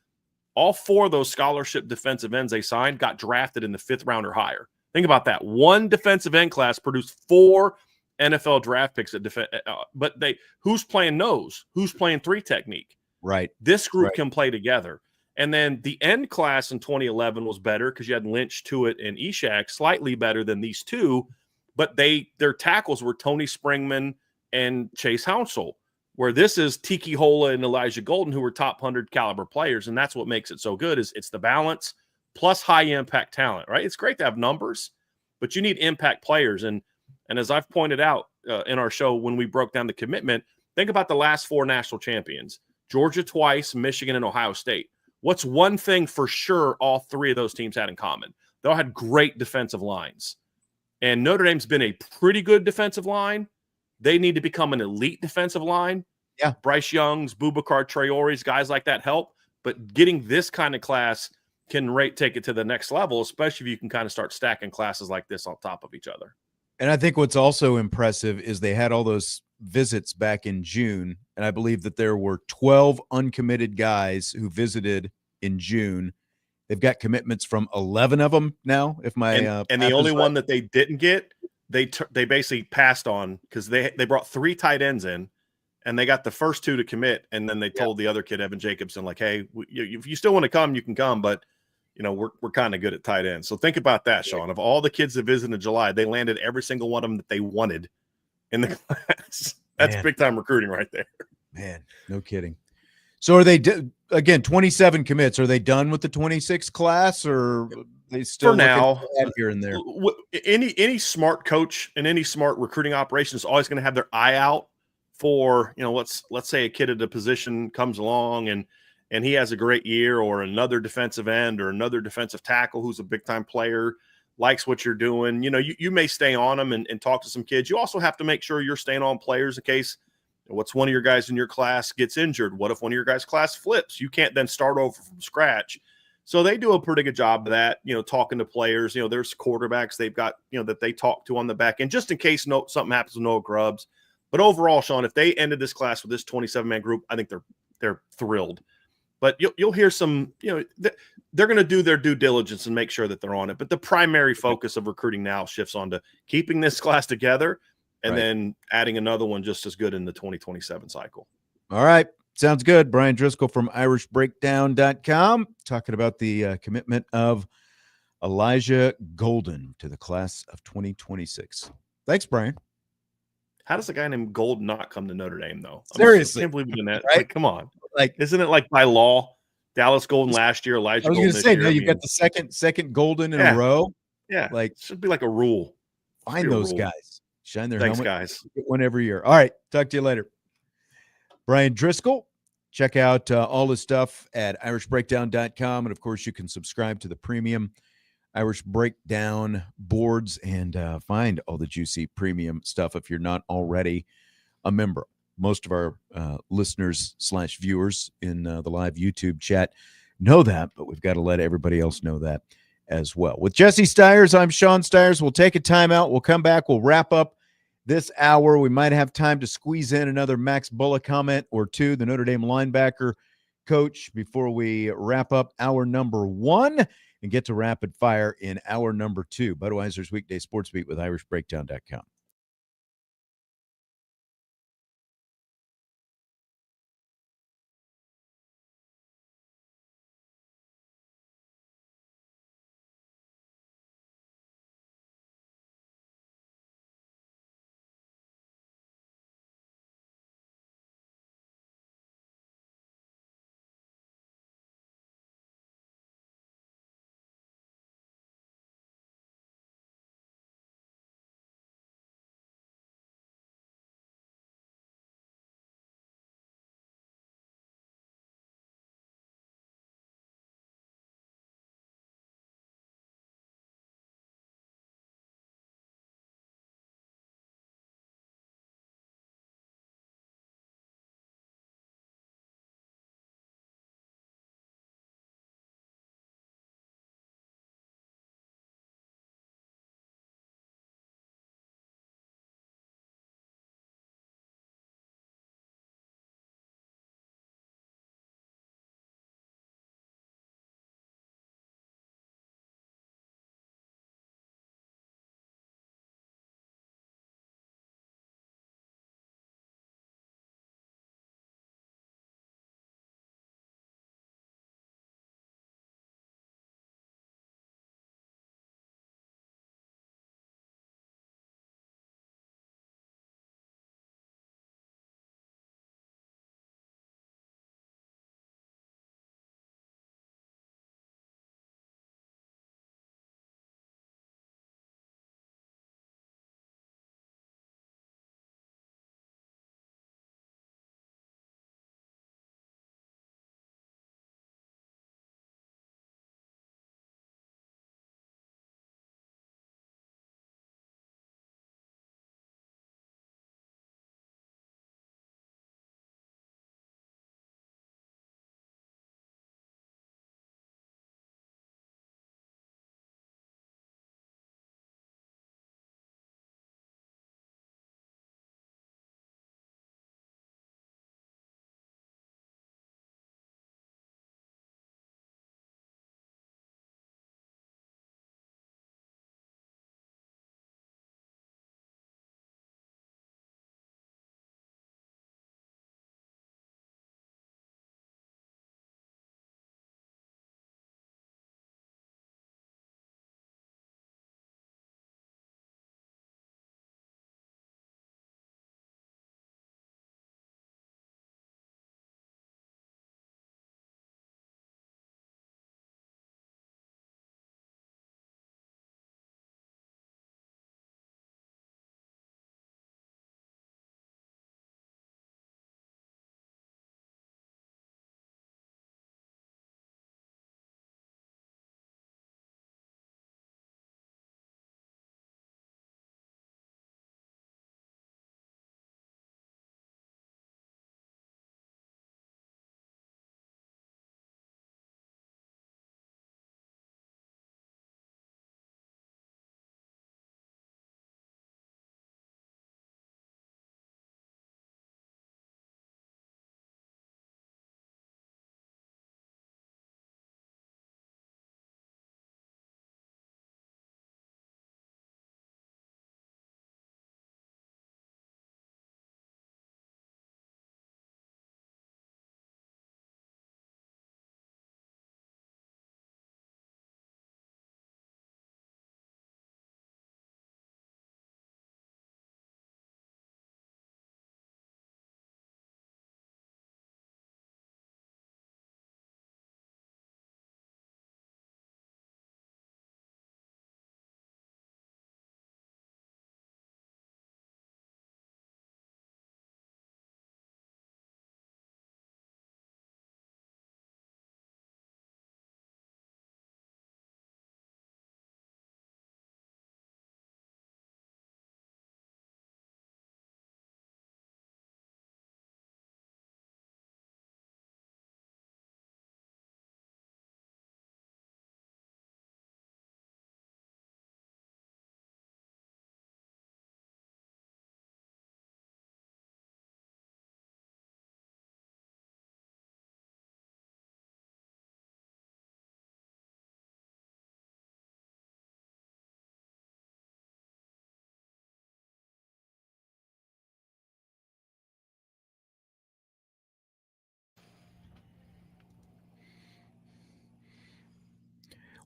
S4: all four of those scholarship defensive ends they signed got drafted in the 5th round or higher. Think about that. One defensive end class produced 4 NFL draft picks at defense. But who's playing nose? Who's playing 3 technique?
S1: Right.
S4: This group can play together. And then the end class in 2011 was better because you had Lynch, Tuitt, and Ishak, slightly better than these two. But their tackles were Tony Springman and Chase Hounsell, where this is Tiki Hola and Elijah Golden, who were top 100 caliber players. And that's what makes it so good is it's the balance plus high impact talent, right? It's great to have numbers, but you need impact players. And as I've pointed out in our show when we broke down the commitment, think about the last 4 national champions, Georgia twice, Michigan, and Ohio State. What's one thing for sure all 3 of those teams had in common? They all had great defensive lines. And Notre Dame's been a pretty good defensive line. They need to become an elite defensive line.
S1: Yeah.
S4: Bryce Young's, Boubacar Traore's, guys like that help. But getting this kind of class can take it to the next level, especially if you can kind of start stacking classes like this on top of each other.
S1: And I think what's also impressive is they had all those visits back in June, and I believe that there were 12 uncommitted guys who visited in June. They've got commitments from 11 of them now. If my
S4: and the only one that they didn't get, they basically passed on because they brought 3 tight ends in, and they got the first 2 to commit, and then they told the other kid, Evan Jacobson, like, hey, if you still want to come, you can come, but we're kind of good at tight end. So think about that, Sean. Of all the kids that visited in July, they landed every single one of them that they wanted in the class. That's big time recruiting right there.
S1: Man, no kidding. So are they again 27 commits? Are they done with the 26 class, or they still
S4: for now
S1: here and there?
S4: Any smart coach and any smart recruiting operation is always going to have their eye out for let's say a kid at a position comes along and he has a great year, or another defensive end or another defensive tackle who's a big time player likes what you're doing. You may stay on them and talk to some kids. You also have to make sure you're staying on players in case what's one of your guys in your class gets injured. What if one of your guys' class flips? You can't then start over from scratch. So they do a pretty good job of that, talking to players. There's quarterbacks they've got, that they talk to on the back end, just in case something happens with Noah Grubbs. But overall, Sean, if they ended this class with this 27-man group, I think they're thrilled. But you'll hear some, they're going to do their due diligence and make sure that they're on it. But the primary focus of recruiting now shifts on to keeping this class together and then adding another one just as good in the 2027 cycle.
S1: All right. Sounds good. Bryan Driskell from irishbreakdown.com talking about the commitment of Elijah Golden to the class of 2026. Thanks, Bryan.
S4: How does a guy named Gold not come to Notre Dame, though?
S1: Seriously.
S4: I can't believe we're doing that.
S1: Right?
S4: Like, come on.
S1: Like,
S4: isn't it like by law? Dallas Golden last year, Elijah Golden this year. I was going to say,
S1: no, you've got the second Golden in a row.
S4: Yeah.
S1: Like,
S4: it should be like a rule.
S1: Find those guys. Shine their helmet.
S4: Thanks, guys.
S1: Get one every year. All right. Talk to you later. Bryan Driskell. Check out all his stuff at irishbreakdown.com. And, of course, you can subscribe to the premium Irish Breakdown boards and find all the juicy premium stuff if you're not already a member. Most of our listeners / viewers in the live YouTube chat know that, but we've got to let everybody else know that as well. With Jesse Stiers, I'm Sean Stiers. We'll take a timeout. We'll come back. We'll wrap up this hour. We might have time to squeeze in another Max Bullough comment or two, the Notre Dame linebacker coach, before we wrap up hour number 1 and get to rapid fire in hour number 2. Budweiser's Weekday Sports Beat with irishbreakdown.com.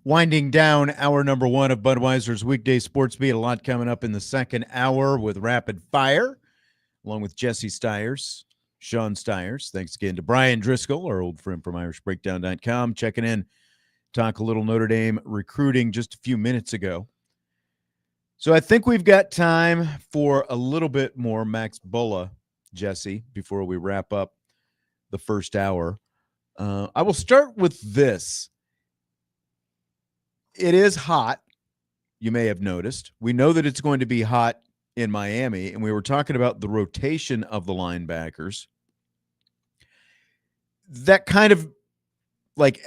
S1: Winding down hour number one of Budweiser's weekday sports beat. A lot coming up in the second hour with Rapid Fire, along with Jesse Stiers, Sean Stiers. Thanks again to Bryan Driskell, our old friend from IrishBreakdown.com, checking in, talk a little Notre Dame recruiting just a few minutes ago. So I think we've got time for a little bit more Max Bullough, Jesse, before we wrap up the first hour. I will start with this. It is hot, you may have noticed. We know that it's going to be hot in Miami, and we were talking about the rotation of the linebackers. That kind of like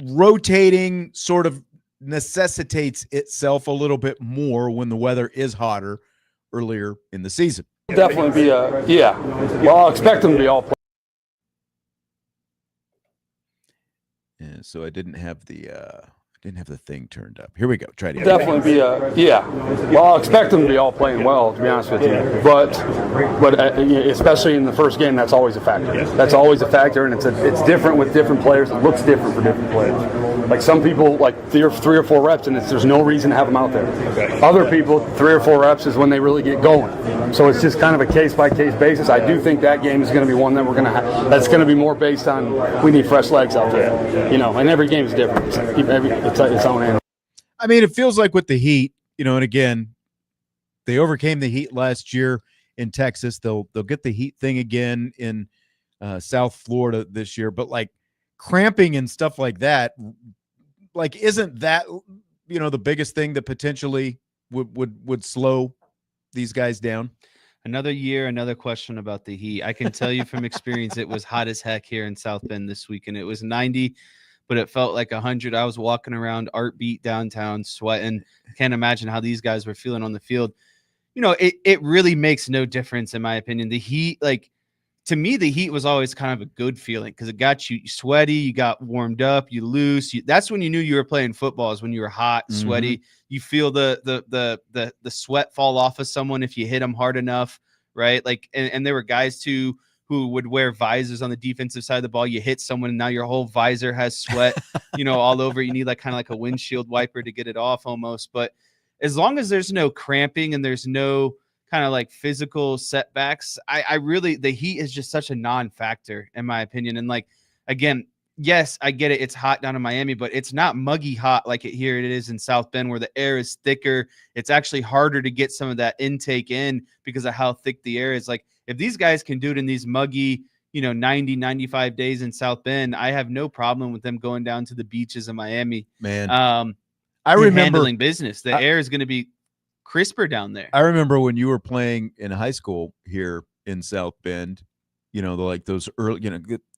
S1: rotating sort of necessitates itself a little bit more when the weather is hotter earlier in the season.
S3: Definitely be yeah. Well, I'll expect them to be all.
S1: Yeah, so I didn't have the thing turned up. Here we go. Try to
S3: definitely be yeah. Well, I'll expect them to be all playing well, to be honest with you. But especially in the first game, that's always a factor. That's always a factor, and it's different with different players. It looks different for different players. Like some people, like three or four reps, and there's no reason to have them out there. Other people, 3 or 4 reps is when they really get going. So it's just kind of a case by case basis. I do think that game is going to be one that we're going to have. That's going to be more based on we need fresh legs out there. And every game is different. It's its own animal.
S1: I mean, it feels like with the Heat, and again, they overcame the Heat last year in Texas. They'll get the Heat thing again in South Florida this year. But like cramping and stuff like that, like isn't that the biggest thing that potentially would slow these guys down?
S2: Another year, another question about the Heat. I can tell you from experience, it was hot as heck here in South Bend this weekend. It was 90. But it felt like 100. I was walking around Art Beat downtown sweating. Can't imagine how these guys were feeling on the field. It really makes no difference, in my opinion. The Heat, to me, the Heat was always kind of a good feeling because it got you sweaty, you got warmed up, you loose. That's when you knew you were playing football, is when you were hot, sweaty. You feel the sweat fall off of someone if you hit them hard enough, right? And there were guys too who would wear visors on the defensive side of the ball. You hit someone, and now your whole visor has sweat, all over. You need kind of like a windshield wiper to get it off almost. But as long as there's no cramping and there's no kind of like physical setbacks, I really, the Heat is just such a non-factor in my opinion. And again, yes, I get it. It's hot down in Miami, but it's not muggy hot like it is in South Bend where the air is thicker. It's actually harder to get some of that intake in because of how thick the air is. If these guys can do it in these muggy, 90, 95 days in South Bend, I have no problem with them going down to the beaches of Miami.
S1: Man, I remember
S2: handling business. The air is going to be crisper down there.
S1: I remember when you were playing in high school here in South Bend, those early,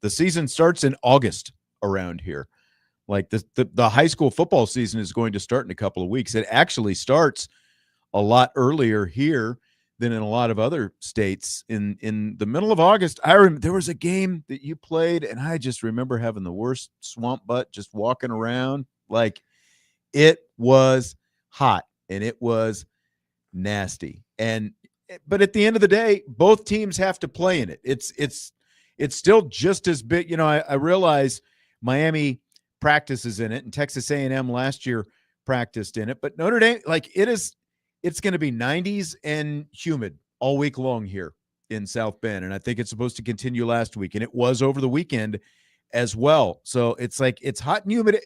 S1: the season starts in August around here. The high school football season is going to start in a couple of weeks. It actually starts a lot earlier here than in a lot of other states. In the middle of August, there was a game that you played, and I just remember having the worst swamp butt just walking around. It was hot and it was nasty. But at the end of the day, both teams have to play in it. It's still just as big. I realize Miami practices in it, and Texas A&M last year practiced in it, but Notre Dame, it's going to be 90s and humid all week long here in South Bend. And I think it's supposed to continue last week. And it was over the weekend as well. So it's hot and humid,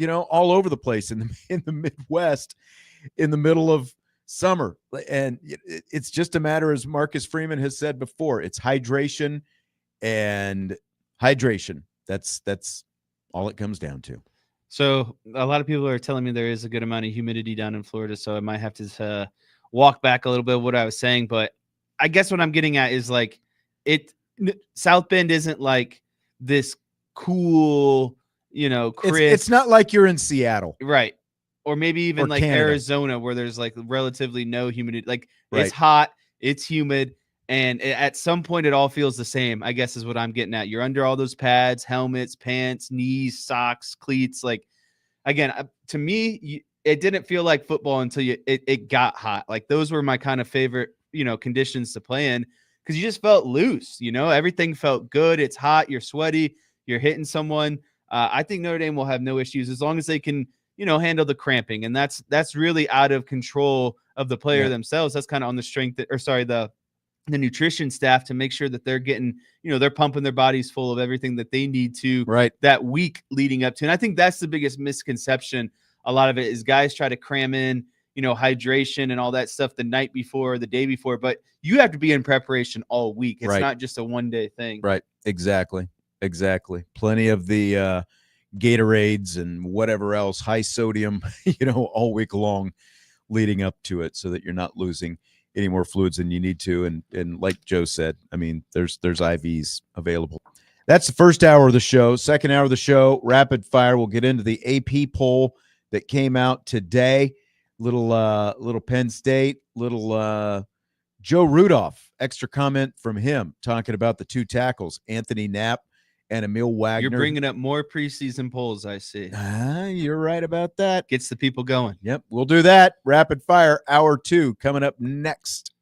S1: all over the place in the Midwest in the middle of summer. And it's just a matter, as Marcus Freeman has said before, it's hydration and hydration. That's all it comes down to.
S2: So a lot of people are telling me there is a good amount of humidity down in Florida, so I might have to walk back a little bit of what I was saying. But I guess what I'm getting at is South Bend isn't like this cool, crisp.
S1: It's not like you're in Seattle,
S2: right? Or maybe even
S1: Canada.
S2: Arizona, where there's relatively no humidity.
S1: Right.
S2: It's hot, it's humid, and at some point it all feels the same, I guess is what I'm getting at. You're under all those pads, helmets, pants, knees, socks, cleats. Again, to me, it didn't feel like football until it got hot. Those were my kind of favorite, conditions to play in because you just felt loose. Everything felt good. It's hot. You're sweaty. You're hitting someone. I think Notre Dame will have no issues as long as they can handle the cramping. And that's really out of control of the player themselves. That's kind of on the the nutrition staff to make sure that they're getting, they're pumping their bodies full of everything that they need to that week leading up to. And I think that's the biggest misconception. A lot of it is guys try to cram in, hydration and all that stuff the night before, the day before, but you have to be in preparation all week. It's not just a one-day thing.
S1: Right. Exactly. Plenty of the Gatorades and whatever else, high sodium, all week long leading up to it, so that you're not losing any more fluids than you need to. And like Joe said, I mean, there's IVs available. That's the first hour of the show. Second hour of the show, rapid fire. We'll get into the AP poll that came out today. Little Penn State, little Joe Rudolph, extra comment from him talking about the two tackles, Anthony Knapp and Emil Wagner.
S2: You're bringing up more preseason polls, I see.
S1: You're right about that.
S2: Gets the people going.
S1: Yep, we'll do that. Rapid fire, hour 2 coming up next.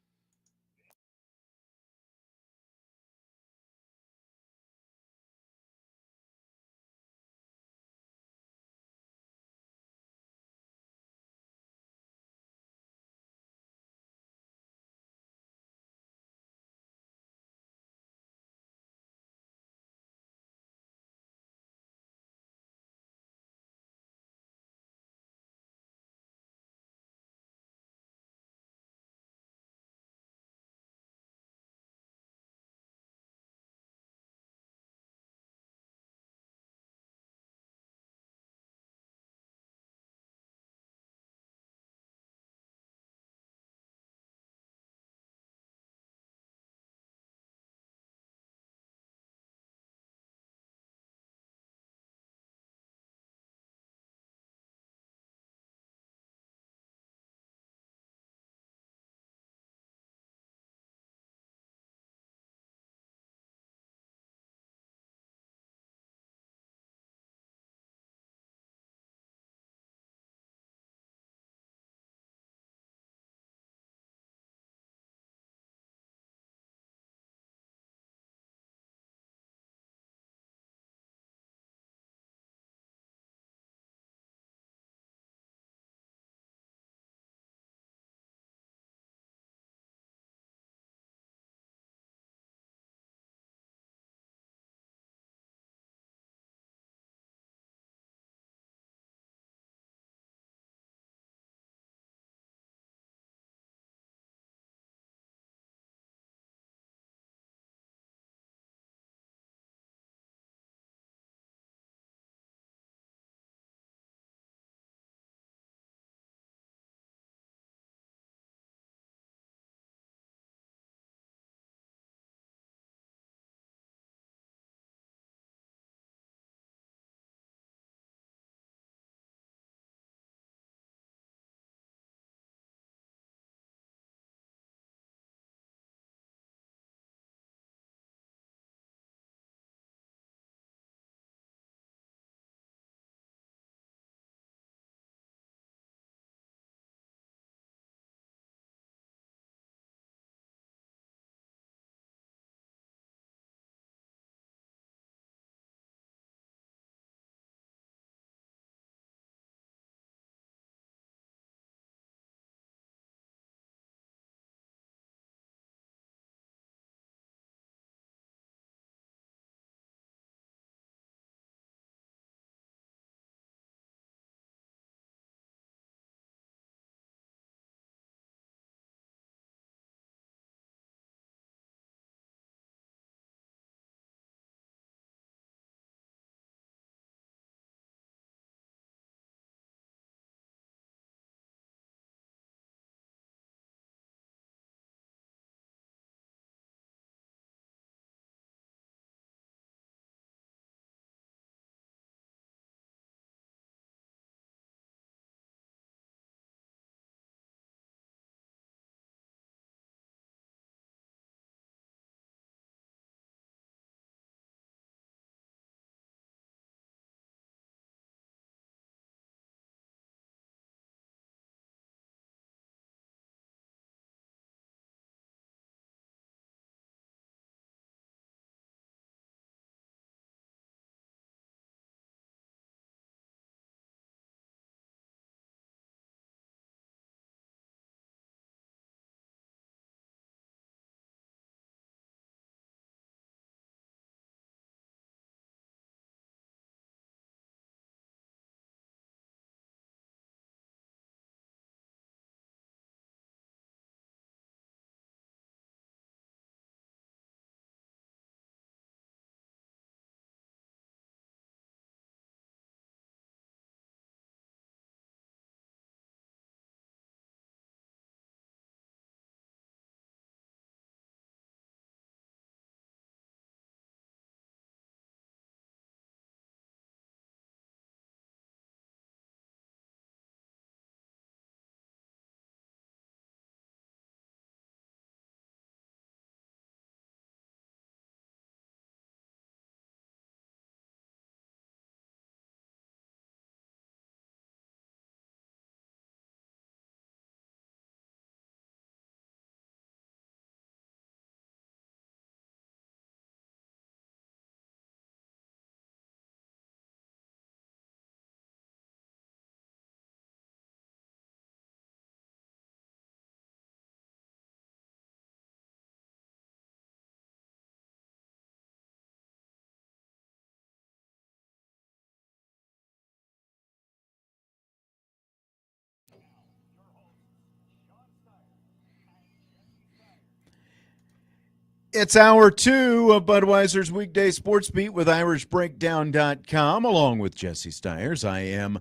S1: It's hour 2 of Budweiser's weekday sports beat with IrishBreakdown.com, along with Jesse Stiers. I am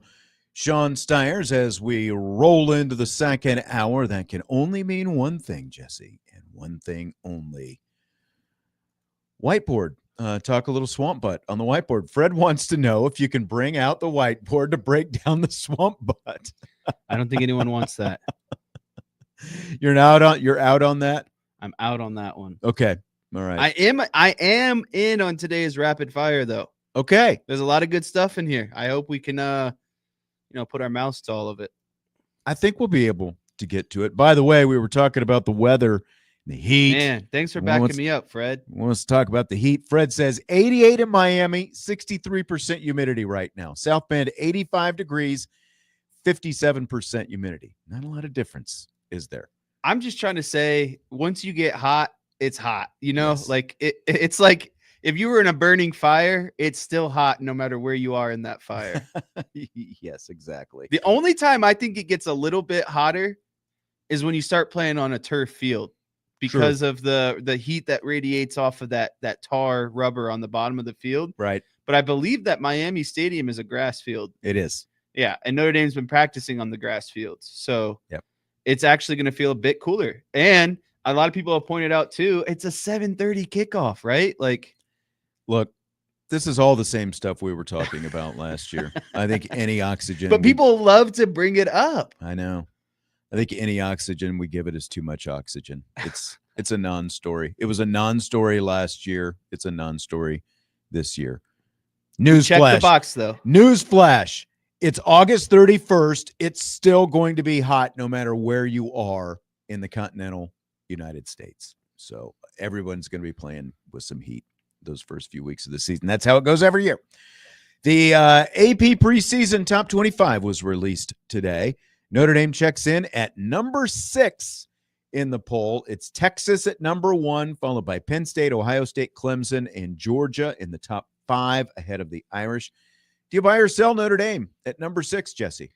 S1: Sean Stiers. As we roll into the second hour, that can only mean one thing, Jesse, and one thing only. Whiteboard. Talk a little swamp butt on the whiteboard. Fred wants to know if you can bring out the whiteboard to break down the swamp butt.
S2: I don't think anyone wants that.
S1: You're out on that?
S2: I'm out on that one.
S1: Okay. All right.
S2: I am in on today's rapid fire though.
S1: Okay.
S2: There's a lot of good stuff in here. I hope we can put our mouths to all of it.
S1: I think we'll be able to get to it. By the way, we were talking about the weather, the heat.
S2: Man, thanks for backing me up, Fred.
S1: Want us to talk about the heat. Fred says 88 in Miami, 63% humidity right now. South Bend, 85 degrees, 57% humidity. Not a lot of difference, is there?
S2: I'm just trying to say, once you get hot, it's hot.
S1: Yes.
S2: Like it's like if you were in a burning fire, it's still hot no matter where you are in that fire.
S1: Yes, exactly.
S2: The only time I think it gets a little bit hotter is when you start playing on a turf field because of the heat that radiates off of that tar rubber on the bottom of the field.
S1: Right.
S2: But I believe that Miami Stadium is a grass field.
S1: It is.
S2: Yeah, and Notre Dame's been practicing on the grass fields. So
S1: yep.
S2: It's actually going to feel a bit cooler. And a lot of people have pointed out too, it's a 7:30 kickoff, right? Like,
S1: look, this is all the same stuff we were talking about last year. I think any oxygen.
S2: But people love to bring it up.
S1: I know. I think any oxygen we give it is too much oxygen. It's a non-story. It was a non-story last year. It's a non-story this year. Newsflash.
S2: Check the box, though.
S1: Newsflash. It's August 31st. It's still going to be hot no matter where you are in the continental United States. So everyone's going to be playing with some heat those first few weeks of the season. That's how it goes every year. The AP preseason top 25 was released today. Notre Dame checks in at number 6 in the poll. It's Texas at number 1, followed by Penn State, Ohio State, Clemson, and Georgia in the top 5 ahead of the Irish. Do you buy or sell Notre Dame at number 6, Jesse?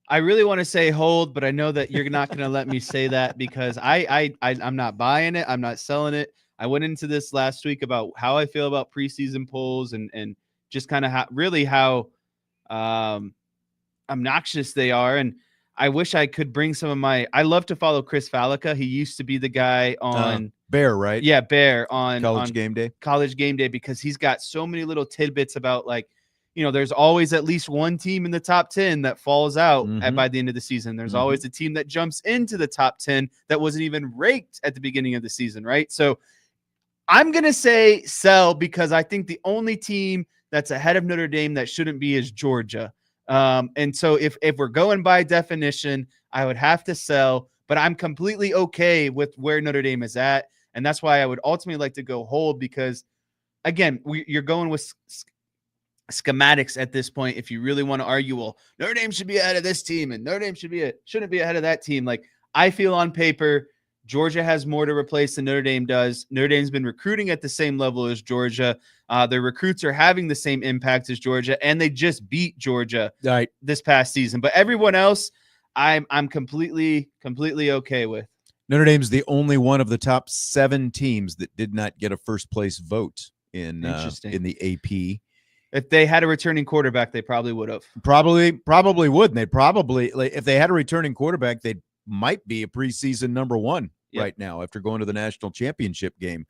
S2: I really want to say hold, but I know that you're not going to let me say that because I'm not buying it. I'm not selling it. I went into this last week about how I feel about preseason polls and just kind of how obnoxious they are. And I wish I could bring some of my – I love to follow Chris Fallica. He used to be the guy on
S1: Bear, right?
S2: Yeah, Bear on
S1: College Game Day.
S2: College Game Day, because he's got so many little tidbits about, like, there's always at least one team in the top 10 that falls out by the end of the season. There's always a team that jumps into the top 10 that wasn't even ranked at the beginning of the season, right? So I'm going to say sell, because I think the only team that's ahead of Notre Dame that shouldn't be is Georgia. And so if we're going by definition, I would have to sell, but I'm completely okay with where Notre Dame is at. And that's why I would ultimately like to go hold, because, again, you're going with schematics at this point. If you really want to argue, well, Notre Dame should be ahead of this team and Notre Dame shouldn't be ahead of that team. Like, I feel on paper, Georgia has more to replace than Notre Dame does. Notre Dame's been recruiting at the same level as Georgia. Their recruits are having the same impact as Georgia, and they just beat Georgia this past season. But everyone else, I'm completely okay with.
S1: Notre Dame's the only one of the top 7 teams that did not get a first place vote in the AP.
S2: If they had a returning quarterback, they probably would have.
S1: Probably would. And they'd probably, if they had a returning quarterback, they might be a preseason number 1 right now after going to the national championship game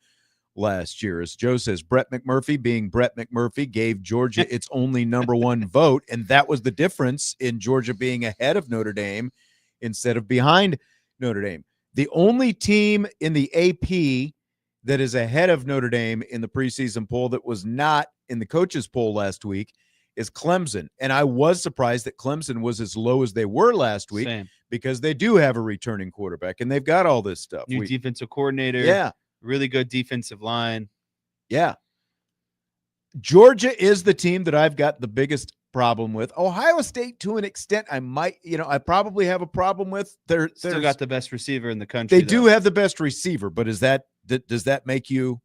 S1: last year. As Joe says, Brett McMurphy, being Brett McMurphy, gave Georgia its only number 1 vote, and that was the difference in Georgia being ahead of Notre Dame instead of behind Notre Dame. The only team in the AP that is ahead of Notre Dame in the preseason poll that was not in the coaches poll last week is Clemson. And I was surprised that Clemson was as low as they were last week.
S2: Same.
S1: Because they do have a returning quarterback and they've got all this stuff.
S2: New defensive coordinator. Really good defensive line.
S1: Yeah. Georgia is the team that I've got the biggest problem with. Ohio State, to an extent, I probably have a problem with. They're
S2: still got the best receiver in the country.
S1: They do have the best receiver, but does that make you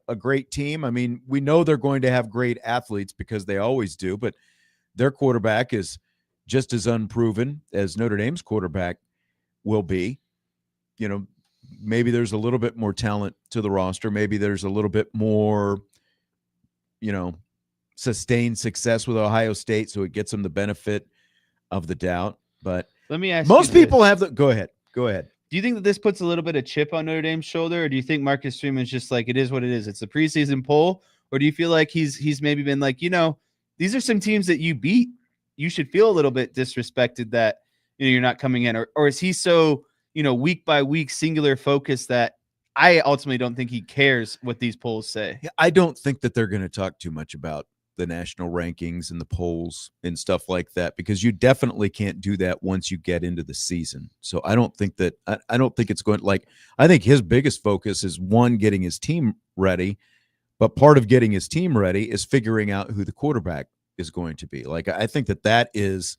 S1: a great team? I mean, we know they're going to have great athletes because they always do, but their quarterback is just as unproven as Notre Dame's quarterback will be. maybe there's a little bit more talent to the roster. Maybe there's a little bit more, sustained success with Ohio State, so it gets them the benefit of the doubt. But
S2: let me ask
S1: most
S2: you
S1: people
S2: this.
S1: have the. Go ahead.
S2: Do you think that this puts a little bit of chip on Notre Dame's shoulder, or do you think Marcus Freeman's just like, it is what it is? It's the preseason poll, or do you feel like he's maybe been like, these are some teams that you beat. You should feel a little bit disrespected that you're not coming in, or is he so week by week singular focus that I ultimately don't think he cares what these polls say?
S1: I don't think that they're going to talk too much about the national rankings and the polls and stuff like that, because you definitely can't do that once you get into the season. So I don't think that I don't think it's going I think his biggest focus is getting his team ready, but part of getting his team ready is figuring out who the quarterback is going to be. I think that is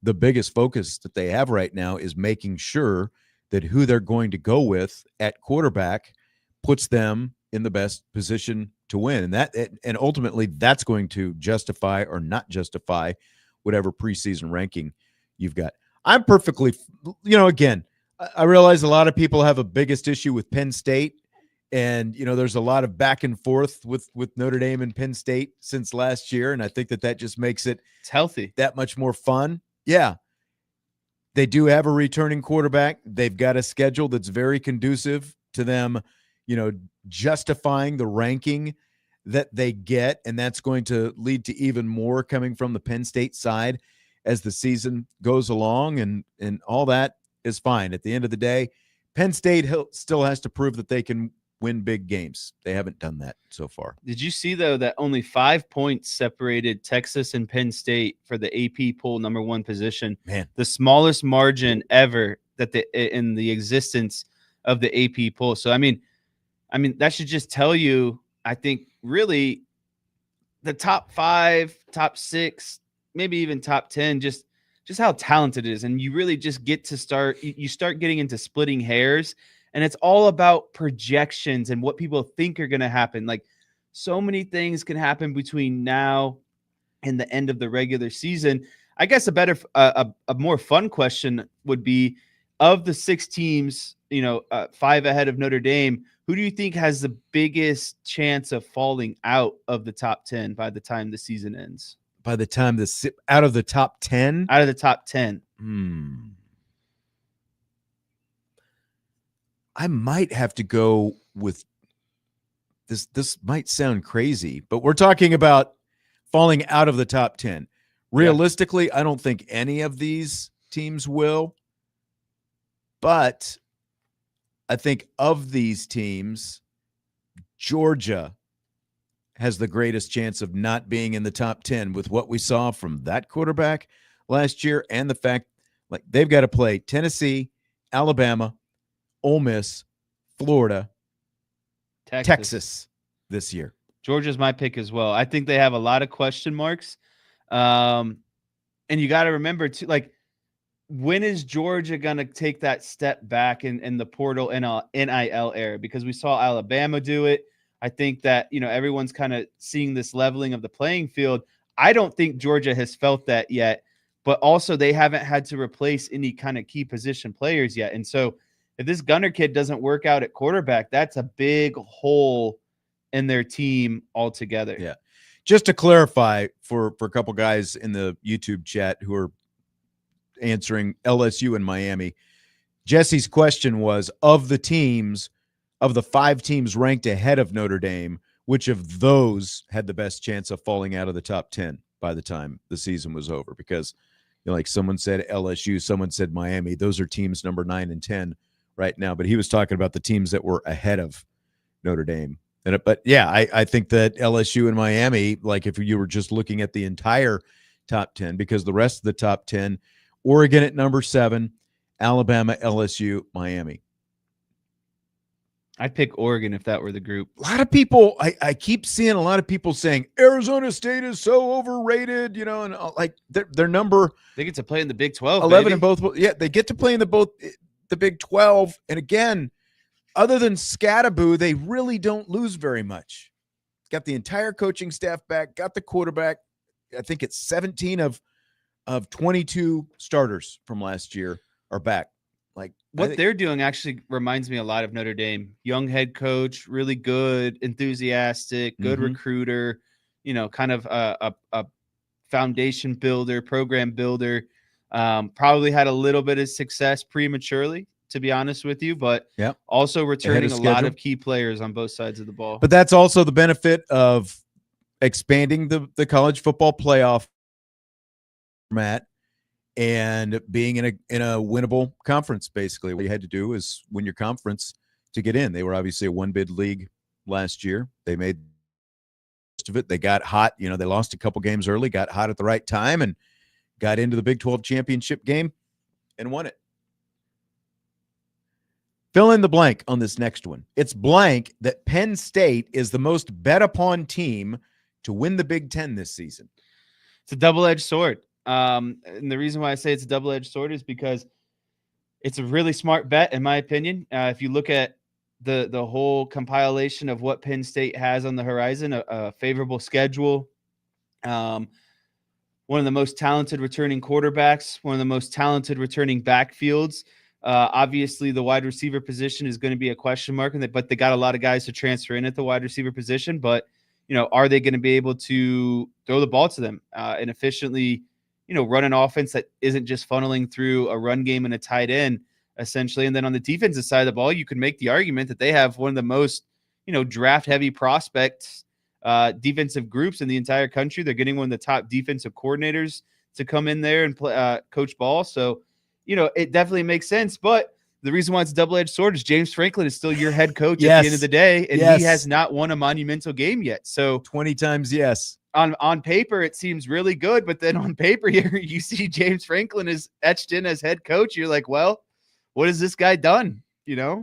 S1: the biggest focus that they have right now, is making sure that who they're going to go with at quarterback puts them in the best position to win. And ultimately that's going to justify or not justify whatever preseason ranking you've got. I'm perfectly, again, I realize a lot of people have a biggest issue with Penn State, and there's a lot of back and forth with Notre Dame and Penn State since last year, and I think that just makes it's
S2: healthy,
S1: that much more fun. Yeah. They do have a returning quarterback. They've got a schedule that's very conducive to them, justifying the ranking that they get, and that's going to lead to even more coming from the Penn State side as the season goes along, and all that is fine. At the end of the day, Penn State still has to prove that they can win big games. They haven't done that so far.
S2: Did you see, though, that only 5 points separated Texas and Penn State for the AP poll number 1 position?
S1: Man,
S2: the smallest margin ever in the existence of the AP poll. So I mean, that should just tell you, I think, really the top 5, top 6, maybe even top 10, just how talented it is. And you really just get to you start getting into splitting hairs, and it's all about projections and what people think are going to happen. Like, so many things can happen between now and the end of the regular season. I guess a more fun question would be, of the 6 teams, 5 ahead of Notre Dame, who do you think has the biggest chance of falling out of the top 10 by the time the season ends?
S1: By the time out of the top 10?
S2: Out of the top 10.
S1: I might have to go with this. This might sound crazy, but we're talking about falling out of the top 10. Realistically, yeah. I don't think any of these teams will. But I think of these teams, Georgia has the greatest chance of not being in the top 10 with what we saw from that quarterback last year, and the fact they've got to play Tennessee, Alabama, Ole Miss, Florida, Texas this year.
S2: Georgia's my pick as well. I think they have a lot of question marks. And you got to remember too, when is Georgia going to take that step back in the portal NIL era? Because we saw Alabama do it. I think that, everyone's kind of seeing this leveling of the playing field. I don't think Georgia has felt that yet, but also they haven't had to replace any kind of key position players yet. And so if this Gunner kid doesn't work out at quarterback, that's a big hole in their team altogether.
S1: Yeah. Just to clarify for a couple guys in the YouTube chat who are answering LSU and Miami, Jesse's question was, of the 5 teams ranked ahead of Notre Dame, which of those had the best chance of falling out of the top 10 by the time the season was over? Because someone said LSU, someone said Miami. Those are teams number 9 and 10 right now. But he was talking about the teams that were ahead of Notre Dame. But yeah, I think that LSU and Miami, if you were just looking at the entire top 10, because the rest of the top 10, Oregon at number 7, Alabama, LSU, Miami.
S2: I'd pick Oregon if that were the group.
S1: A lot of people, I keep seeing a lot of people saying Arizona State is so overrated, and their number.
S2: They get to play in the Big 12.
S1: 11 in both. Yeah, they get to play in the Big 12. And again, other than Scattaboo, they really don't lose very much. Got the entire coaching staff back, got the quarterback. I think it's 17 of 22 starters from last year are back. Like
S2: what they're doing actually reminds me a lot of Notre Dame. Young head coach, really good, enthusiastic, good recruiter, kind of a foundation builder, program builder. Probably had a little bit of success prematurely, to be honest with you, but also returning a lot of key players on both sides of the ball.
S1: But that's also the benefit of expanding the college football playoff format and being in a winnable conference. Basically, what you had to do is win your conference to get in. They were obviously a one-bid league last year. They made most of it. They got hot. They lost a couple games early, got hot at the right time, and got into the Big 12 championship game and won it. Fill in the blank on this next one. It's blank that Penn State is the most bet upon team to win the Big Ten this season.
S2: It's a double-edged sword. And the reason why I say it's a double-edged sword is because it's a really smart bet, in my opinion. If you look at the whole compilation of what Penn State has on the horizon, a favorable schedule, one of the most talented returning quarterbacks, one of the most talented returning backfields. Obviously, the wide receiver position is going to be a question mark, but they got a lot of guys to transfer in at the wide receiver position. But, are they going to be able to throw the ball to them and efficiently, run an offense that isn't just funneling through a run game and a tight end, essentially? And then on the defensive side of the ball, you can make the argument that they have one of the most, draft-heavy prospects, defensive groups in the entire country. They're getting one of the top defensive coordinators to come in there and play, coach ball. So, it definitely makes sense. But the reason why it's a double-edged sword is James Franklin is still your head coach at the end of the day, and he has not won a monumental game yet. So
S1: 20 times yes.
S2: On paper, it seems really good, but then on paper here, you see James Franklin is etched in as head coach. You're like, well, what has this guy done?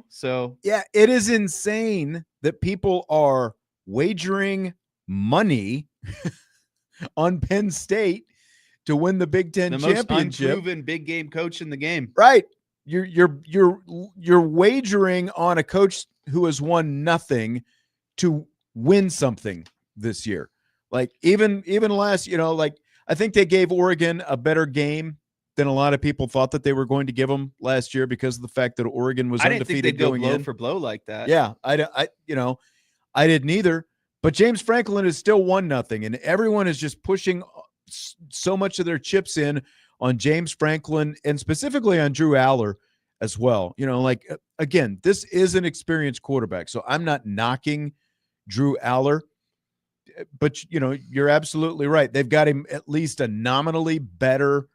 S2: So
S1: yeah, it is insane that people are wagering money on Penn State to win the Big Ten championship.
S2: Most unproven big game coach in the game.
S1: Right. You're wagering on a coach who has won nothing to win something this year. Like even last, I think they gave Oregon a better game than a lot of people thought that they were going to give them last year because of the fact that Oregon was undefeated.
S2: I didn't think they'd go blow
S1: in
S2: for blow like that.
S1: Yeah, I didn't either. But James Franklin has still won nothing, and everyone is just pushing so much of their chips in on James Franklin and specifically on Drew Aller as well. Again, this is an experienced quarterback, so I'm not knocking Drew Aller, but you're absolutely right. They've got him at least a nominally better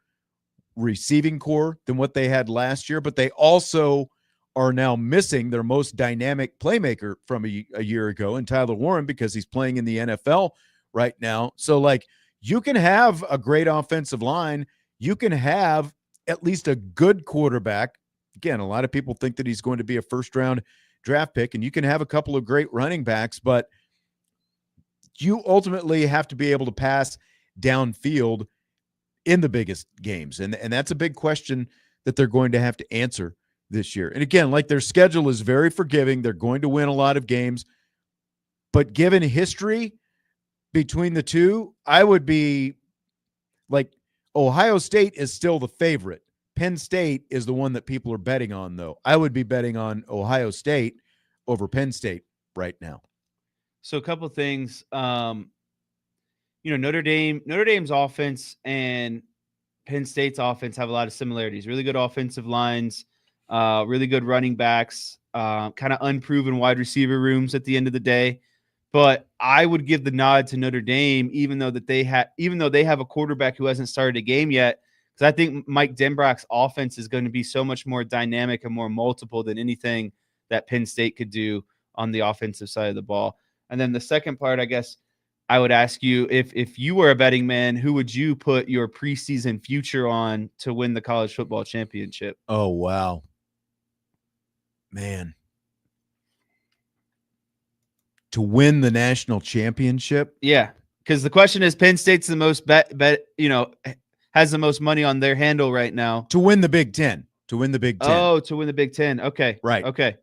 S1: receiving core than what they had last year, but they also are now missing their most dynamic playmaker from a year ago in Tyler Warren because he's playing in the NFL right now. So you can have a great offensive line. You can have at least a good quarterback. Again, a lot of people think that he's going to be a first-round draft pick, and you can have a couple of great running backs, but you ultimately have to be able to pass downfield in the biggest games. And that's a big question that they're going to have to answer this year. And again, their schedule is very forgiving. They're going to win a lot of games, but given history between the two, I would be Ohio State is still the favorite. Penn State is the one that people are betting on, though. I would be betting on Ohio State over Penn State right now.
S2: So a couple of things, Notre Dame's offense and Penn State's offense have a lot of similarities. Really good offensive lines, really good running backs, kind of unproven wide receiver rooms at the end of the day. But I would give the nod to Notre Dame, even though they have a quarterback who hasn't started a game yet, because I think Mike Denbrock's offense is going to be so much more dynamic and more multiple than anything that Penn State could do on the offensive side of the ball. And then the second part, I guess I would ask you, if you were a betting man, who would you put your preseason future on to win the college football championship?
S1: Oh, wow. Man. To win the national championship?
S2: Yeah, because the question is, Penn State's the most has the most money on their handle right now.
S1: To win the Big Ten. To win the Big Ten.
S2: Oh, to win the Big Ten. Okay.
S1: Right.
S2: Okay.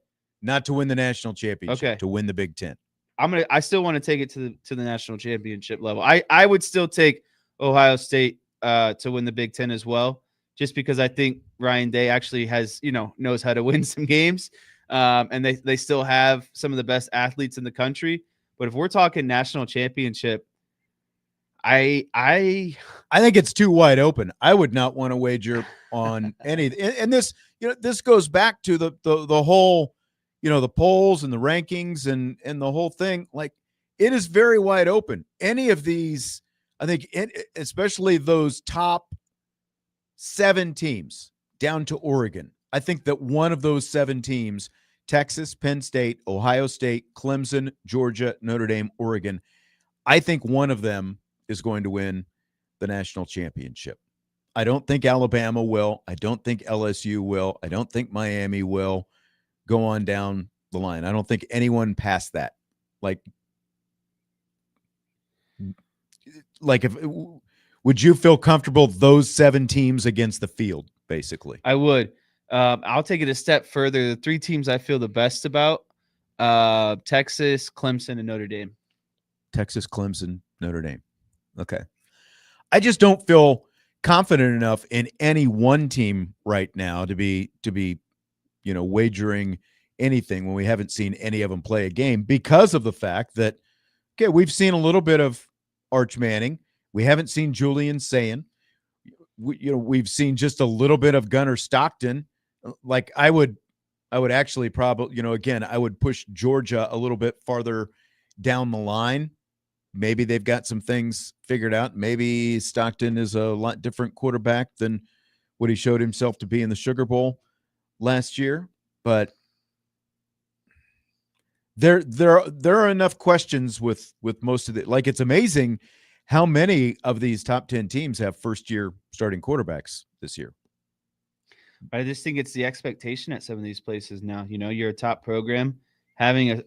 S1: Not to win the national championship.
S2: Okay.
S1: To win the Big Ten.
S2: I still want to take it to the national championship level. I would still take Ohio State to win the Big Ten as well, just because I think Ryan Day actually has, knows how to win some games. And they still have some of the best athletes in the country. But if we're talking national championship, I
S1: think it's too wide open. I would not want to wager on any. And this, this goes back to the whole, the polls and the rankings and the whole thing. Like, it is very wide open. Any of these, I think, especially those top 7 teams down to Oregon. I think that one of those 7 teams, Texas, Penn State, Ohio State, Clemson, Georgia, Notre Dame, Oregon, I think one of them is going to win the national championship. I don't think Alabama will. I don't think LSU will. I don't think Miami will go on down the line. I don't think anyone past that. Like if would you feel comfortable those 7 teams against the field, basically?
S2: I would. I'll take it a step further. The 3 teams I feel the best about, Texas, Clemson, and Notre Dame.
S1: Texas, Clemson, Notre Dame. Okay. I just don't feel confident enough in any one team right now to be wagering anything when we haven't seen any of them play a game, because of the fact that, okay, we've seen a little bit of Arch Manning. We haven't seen Julian Sayin. We've seen just a little bit of Gunnar Stockton. Like, I would actually probably, again, I would push Georgia a little bit farther down the line. Maybe they've got some things figured out. Maybe Stockton is a lot different quarterback than what he showed himself to be in the Sugar Bowl last year. But there are enough questions with most of the, like, it's amazing how many of these top 10 teams have first-year starting quarterbacks this year.
S2: I just think it's the expectation at some of these places now. You're a top program, having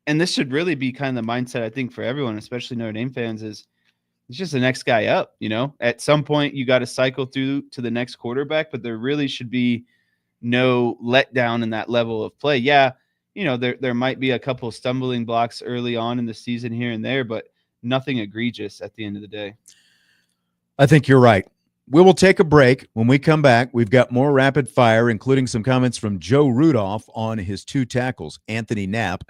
S2: and this should really be kind of the mindset, I think, for everyone, especially Notre Dame fans, is it's just the next guy up. At some point you got to cycle through to the next quarterback, but there really should be no letdown in that level of play. Yeah, there might be a couple of stumbling blocks early on in the season here and there, but nothing egregious at the end of the day.
S1: I think you're right. We will take a break. When we come back, we've got more rapid fire, including some comments from Joe Rudolph on his 2 tackles, Anthony Knapp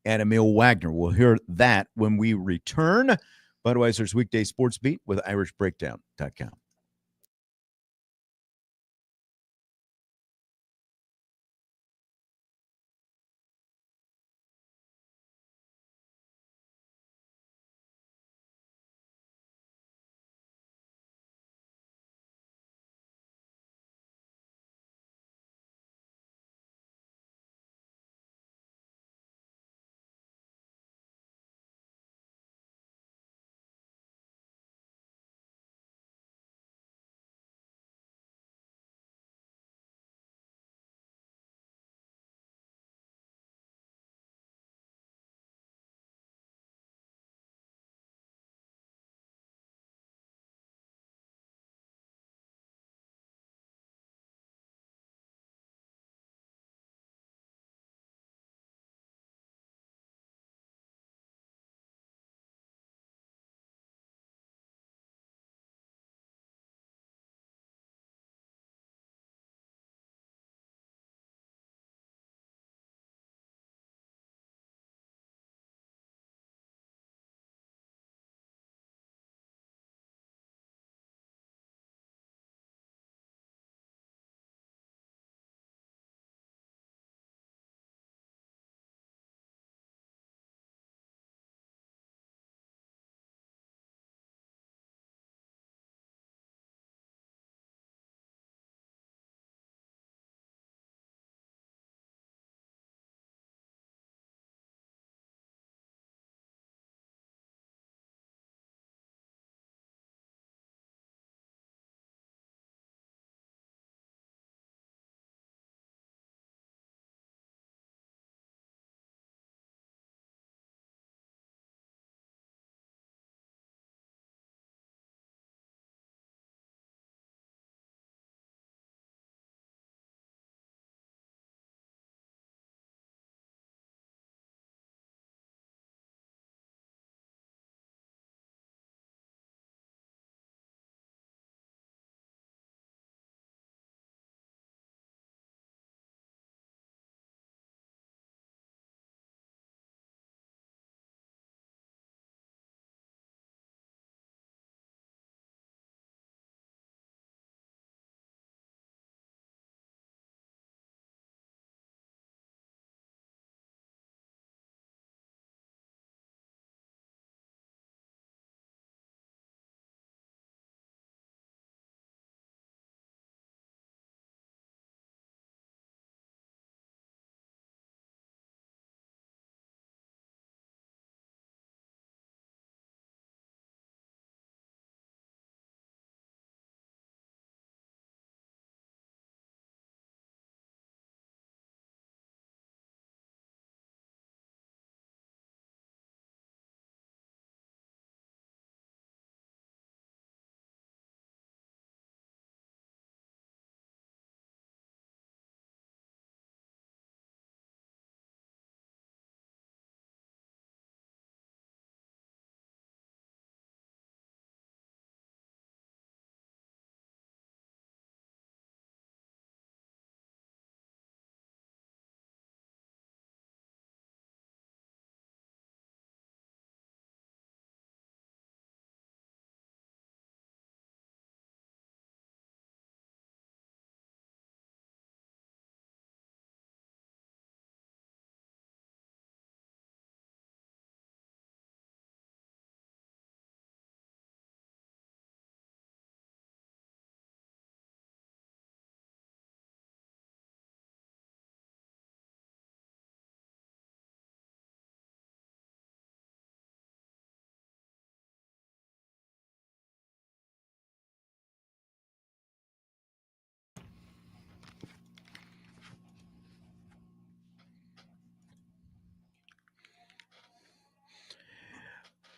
S1: and Emil Wagner. We'll hear that when we return. Budweiser's Weekday Sports Beat with IrishBreakdown.com.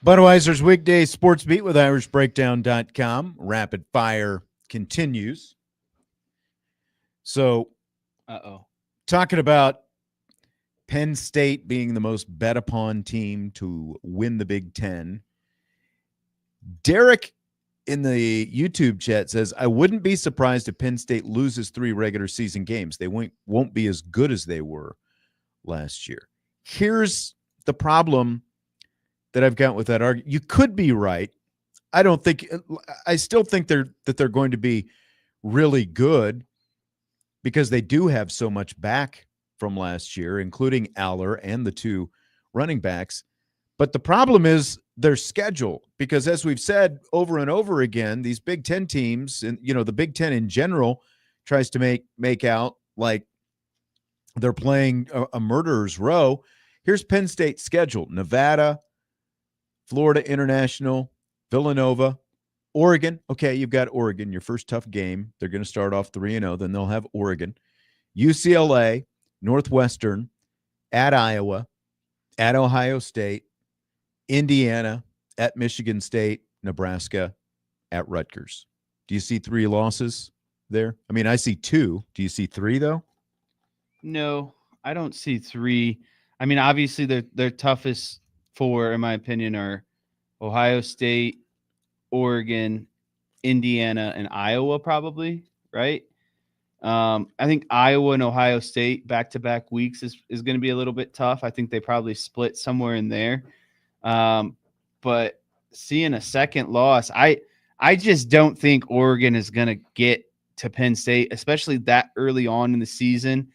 S1: Budweiser's weekday sports beat with irishbreakdown.com. Rapid fire continues. So, talking about Penn State being the most bet upon team to win the Big Ten, Derek in the YouTube chat says, I wouldn't be surprised if Penn State loses 3 regular season games. They won't be as good as they were last year. Here's the problem that I've got with that argument. You could be right. I still think they're going to be really good because they do have so much back from last year, including Aller and the 2 running backs. But the problem is their schedule, because as we've said over and over again, these Big Ten teams, and the Big Ten in general tries to make out like they're playing a murderer's row. Here's Penn State's schedule: Nevada, Florida International, Villanova, Oregon. Okay, you've got Oregon, your first tough game. They're going to start off 3-0. Then they'll have Oregon, UCLA, Northwestern, at Iowa, at Ohio State, Indiana, at Michigan State, Nebraska, at Rutgers. Do you see 3 losses there? I mean, I see 2. Do you see 3, though?
S2: No, I don't see 3. I mean, obviously, their toughest 4, in my opinion, are Ohio State, Oregon, Indiana, and Iowa, probably, right? I think Iowa and Ohio State back-to-back weeks is going to be a little bit tough. I think they probably split somewhere in there. But seeing a second loss, I just don't think Oregon is going to get to Penn State, especially that early on in the season.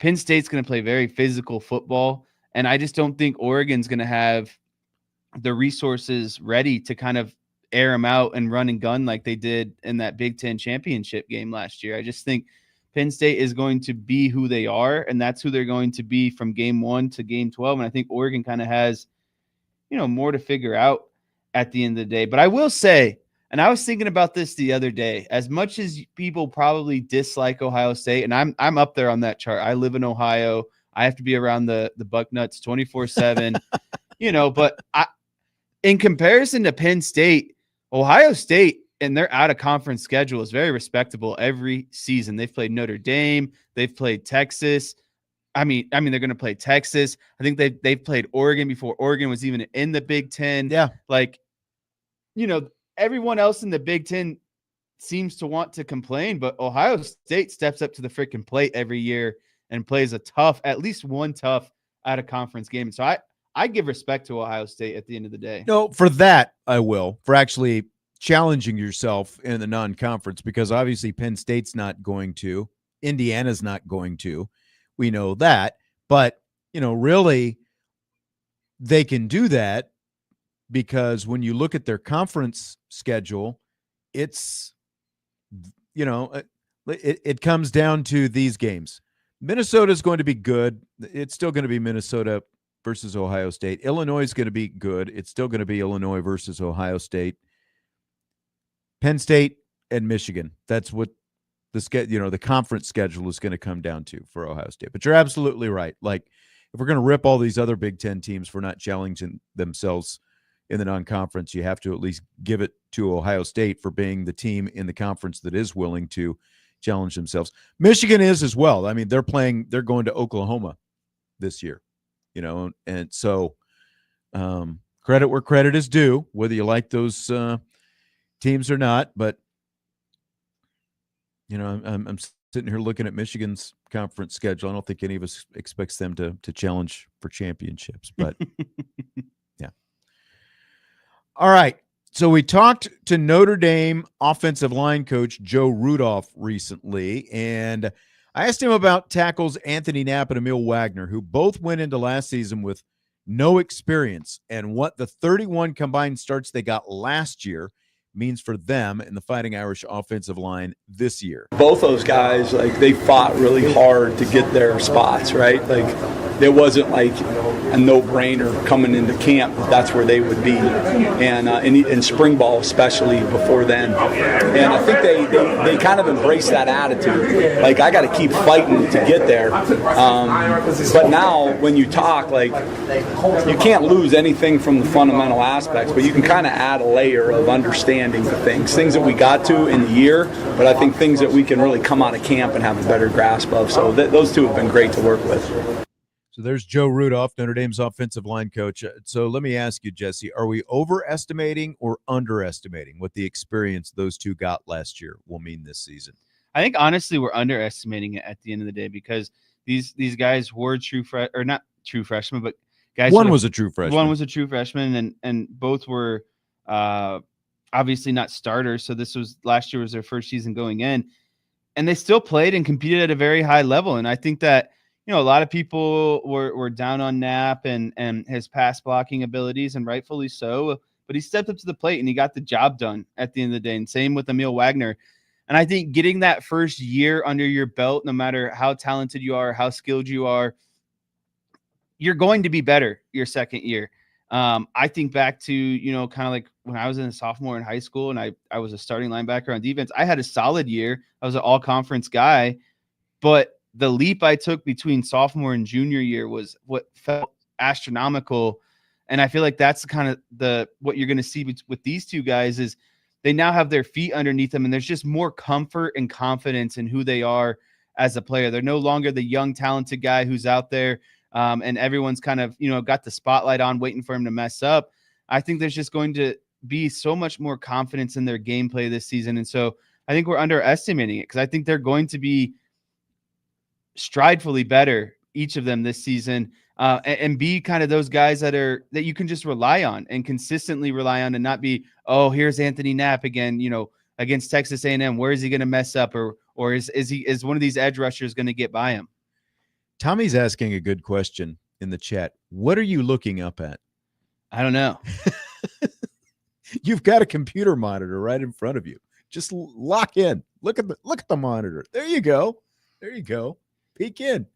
S2: Penn State's going to play very physical football, and I just don't think Oregon's going to have the resources ready to kind of air them out and run and gun like they did in that Big Ten championship game last year. I just think Penn State is going to be who they are, and that's who they're going to be from game 1 to game 12. And I think Oregon kind of has, more to figure out at the end of the day. But I will say, and I was thinking about this the other day, as much as people probably dislike Ohio State, and I'm up there on that chart. I live in Ohio. I have to be around the Bucknuts 24/7, but in comparison to Penn State, Ohio State and their out of conference schedule is very respectable every season. They've played Notre Dame. They've played Texas. I mean, they're going to play Texas. I think they've played Oregon before Oregon was even in the Big Ten.
S1: Yeah.
S2: Everyone else in the Big Ten seems to want to complain, but Ohio State steps up to the freaking plate every year and plays at least one tough out of conference game. And so I give respect to Ohio State at the end of the day.
S1: No, for that I will, for actually challenging yourself in the non-conference, because obviously Penn State's not going to, Indiana's not going to. We know that, but really they can do that because when you look at their conference schedule, it's, it comes down to these games. Minnesota's going to be good. It's still going to be Minnesota versus Ohio State. Illinois is going to be good. It's still going to be Illinois versus Ohio State. Penn State and Michigan. That's what the conference schedule is going to come down to for Ohio State. But you're absolutely right. Like, if we're going to rip all these other Big Ten teams for not challenging themselves in the non-conference, you have to at least give it to Ohio State for being the team in the conference that is willing to challenge themselves. Michigan is as well. I mean, they're going to Oklahoma this year, and so credit where credit is due, whether you like those teams or not. But I'm sitting here looking at Michigan's conference schedule. I don't think any of us expects them to challenge for championships, but yeah. All right. So we talked to Notre Dame offensive line coach Joe Rudolph recently, and I asked him about tackles Anthony Knapp and Emil Wagner, who both went into last season with no experience, and what the 31 combined starts they got last year means for them in the Fighting Irish offensive line this year.
S5: Both those guys, they fought really hard to get their spots, right? it wasn't like a no-brainer coming into camp. That's where they would be, and in spring ball especially before then. And I think they kind of embrace that attitude. Like, I got to keep fighting to get there. But now when you talk, like, you can't lose anything from the fundamental aspects, but you can kind of add a layer of understanding to things that we got to in the year, but I think things that we can really come out of camp and have a better grasp of. So those two have been great to work with.
S1: So there's Joe Rudolph, Notre Dame's offensive line coach. So let me ask you, Jesse, are we overestimating or underestimating what the experience those two got last year will mean this season?
S2: I think honestly we're underestimating it at the end of the day, because these guys were not true freshmen, but guys.
S1: One was a true freshman.
S2: One was a true freshman, and both were obviously not starters. So last year was their first season going in, and they still played and competed at a very high level. And I think that, a lot of people were down on Knapp and his pass blocking abilities, and rightfully so. But he stepped up to the plate and he got the job done at the end of the day. And same with Emil Wagner. And I think getting that first year under your belt, no matter how talented you are, how skilled you are, you're going to be better your second year. I think back to, kind of like when I was a sophomore in high school and I was a starting linebacker on defense. I had a solid year. I was an all-conference guy, but the leap I took between sophomore and junior year was what felt astronomical. And I feel like that's kind of what you're going to see with these two guys is they now have their feet underneath them, and there's just more comfort and confidence in who they are as a player. They're no longer the young, talented guy who's out there, and everyone's kind of, got the spotlight on waiting for him to mess up. I think there's just going to be so much more confidence in their gameplay this season. And so I think we're underestimating it, because I think they're going to be stridefully better, each of them this season, and be kind of those guys that you can just rely on and consistently rely on, and not be, oh, here's Anthony Knapp again, against Texas A&M. Where is he going to mess up? Or is one of these edge rushers going to get by him?
S1: Tommy's asking a good question in the chat. What are you looking up at?
S2: I don't know.
S1: You've got a computer monitor right in front of you. Just lock in. Look at the monitor. There you go. Peek in.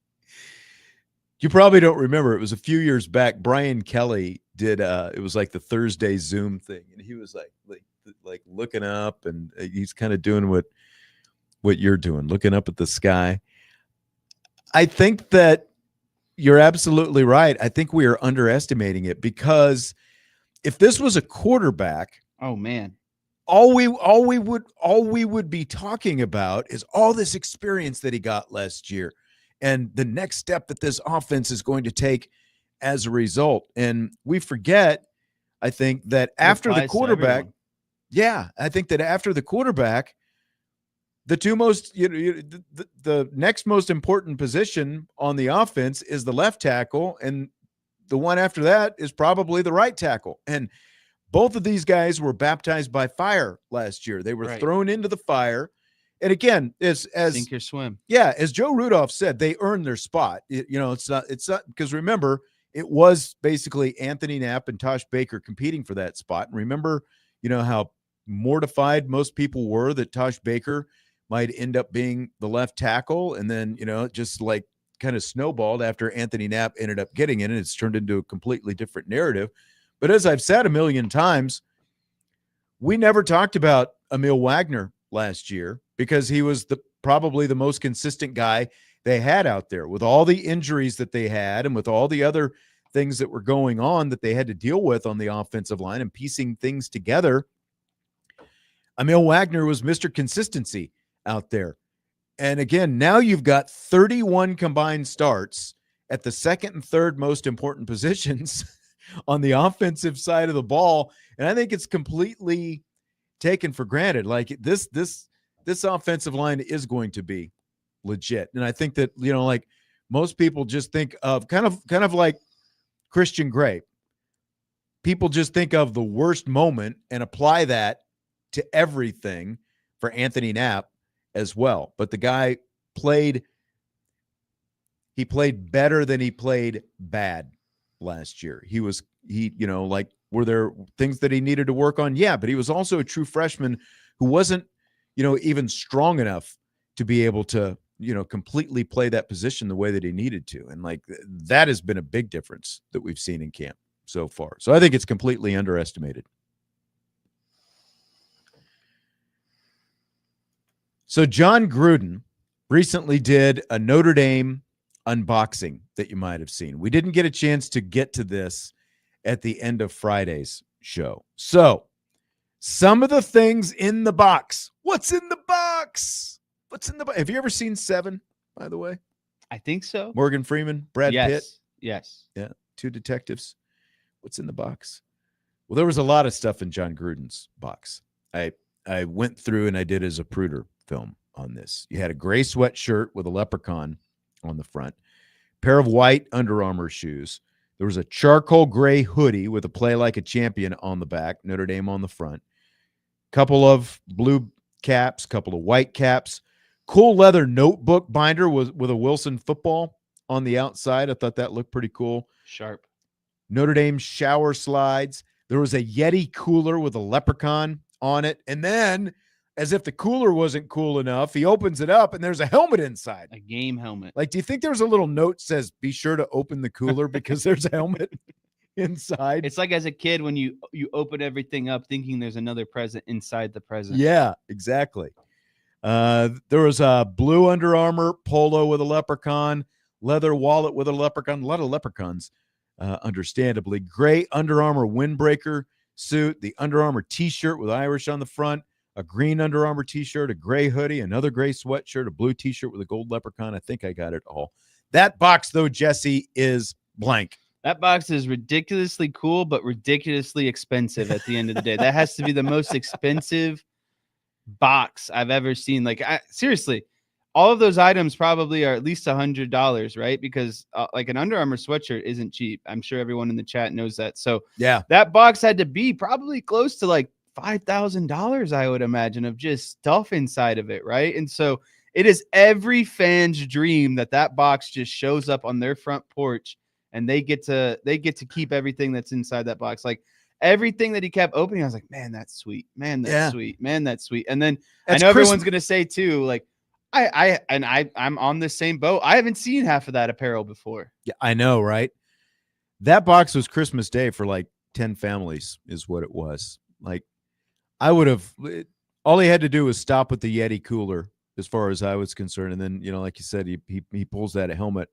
S1: You probably don't remember. It was a few years back. Brian Kelly did. It was like the Thursday Zoom thing, and he was like looking up, and he's kind of doing what you're doing, looking up at the sky. I think that you're absolutely right. I think we are underestimating it, because if this was a quarterback,
S2: oh man,
S1: all we would be talking about is all this experience that he got last year, and the next step that this offense is going to take as a result. And we forget, I think, that after the quarterback, the two most, the next most important position on the offense is the left tackle, and the one after that is probably the right tackle. And both of these guys were baptized by fire last year. They were thrown into the fire. And again, as
S2: sink or swim.
S1: Yeah, as Joe Rudolph said, they earned their spot. It's not because remember, it was basically Anthony Knapp and Tosh Baker competing for that spot. And remember, how mortified most people were that Tosh Baker might end up being the left tackle, and then just like kind of snowballed after Anthony Knapp ended up getting in, and it's turned into a completely different narrative. But as I've said a million times, we never talked about Emil Wagner last year, because he was probably the most consistent guy they had out there, with all the injuries that they had and with all the other things that were going on that they had to deal with on the offensive line and piecing things together. Emil Wagner was Mr. Consistency out there. And again, now you've got 31 combined starts at the second and third most important positions on the offensive side of the ball. And I think it's completely taken for granted. Like this offensive line is going to be legit. And I think that, like most people just think of kind of like Christian Gray. People just think of the worst moment and apply that to everything for Anthony Knapp as well. But the guy played better than he played bad last year. Were there things that he needed to work on? Yeah, but he was also a true freshman who wasn't, even strong enough to be able to, completely play that position the way that he needed to. And like that has been a big difference that we've seen in camp so far. So I think it's completely underestimated. So John Gruden recently did a Notre Dame unboxing that you might have seen. We didn't get a chance to get to this at the end of Friday's show. So some of the things in the box. What's in the box? What's in the box? Have you ever seen Seven, by the way?
S2: I think so.
S1: Morgan Freeman, Brad Pitt.
S2: Yes.
S1: Yeah, two detectives. What's in the box? Well, there was a lot of stuff in John Gruden's box. I went through and I did his Zapruder film on this. You had a gray sweatshirt with a leprechaun on the front, pair of white Under Armour shoes. There was a charcoal gray hoodie with a "Play Like a Champion" on the back, Notre Dame on the front, couple of blue caps, couple of white caps, cool leather notebook binder with a Wilson football on the outside. I thought that looked pretty cool.
S2: Sharp.
S1: Notre Dame shower slides. There was a Yeti cooler with a leprechaun on it. And then, as if the cooler wasn't cool enough, he opens it up and there's a helmet inside.
S2: A game helmet.
S1: Like, do you think there's a little note that says, be sure to open the cooler because there's a helmet inside?
S2: It's like as a kid when you open everything up thinking there's another present inside the present.
S1: Yeah, exactly. There was a blue Under Armour polo with a leprechaun, leather wallet with a leprechaun, a lot of leprechauns, understandably. Gray Under Armour windbreaker suit, the Under Armour t-shirt with Irish on the front, a green Under Armour t-shirt, a gray hoodie, another gray sweatshirt, a blue t-shirt with a gold leprechaun. I think I got it all. That box, though, Jesse, is blank.
S2: That box is ridiculously cool, but ridiculously expensive at the end of the day. That has to be the most expensive box I've ever seen. Like, seriously, all of those items probably are at least $100, right? Because like an Under Armour sweatshirt isn't cheap. I'm sure everyone in the chat knows that. So
S1: yeah,
S2: that box had to be probably close to like $5,000, I would imagine, of just stuff inside of it, right? And so it is every fan's dream that box just shows up on their front porch and they get to keep everything that's inside that box. Like everything that he kept opening, I was like, man, that's sweet. Man, that's sweet. Man, that's sweet. And then I know everyone's gonna say too, like, I'm on the same boat. I haven't seen half of that apparel before.
S1: Yeah, I know, right? That box was Christmas Day for like 10 families is what it was. Like, I would have, all he had to do was stop with the Yeti cooler as far as I was concerned. And then, like you said, he pulls that helmet.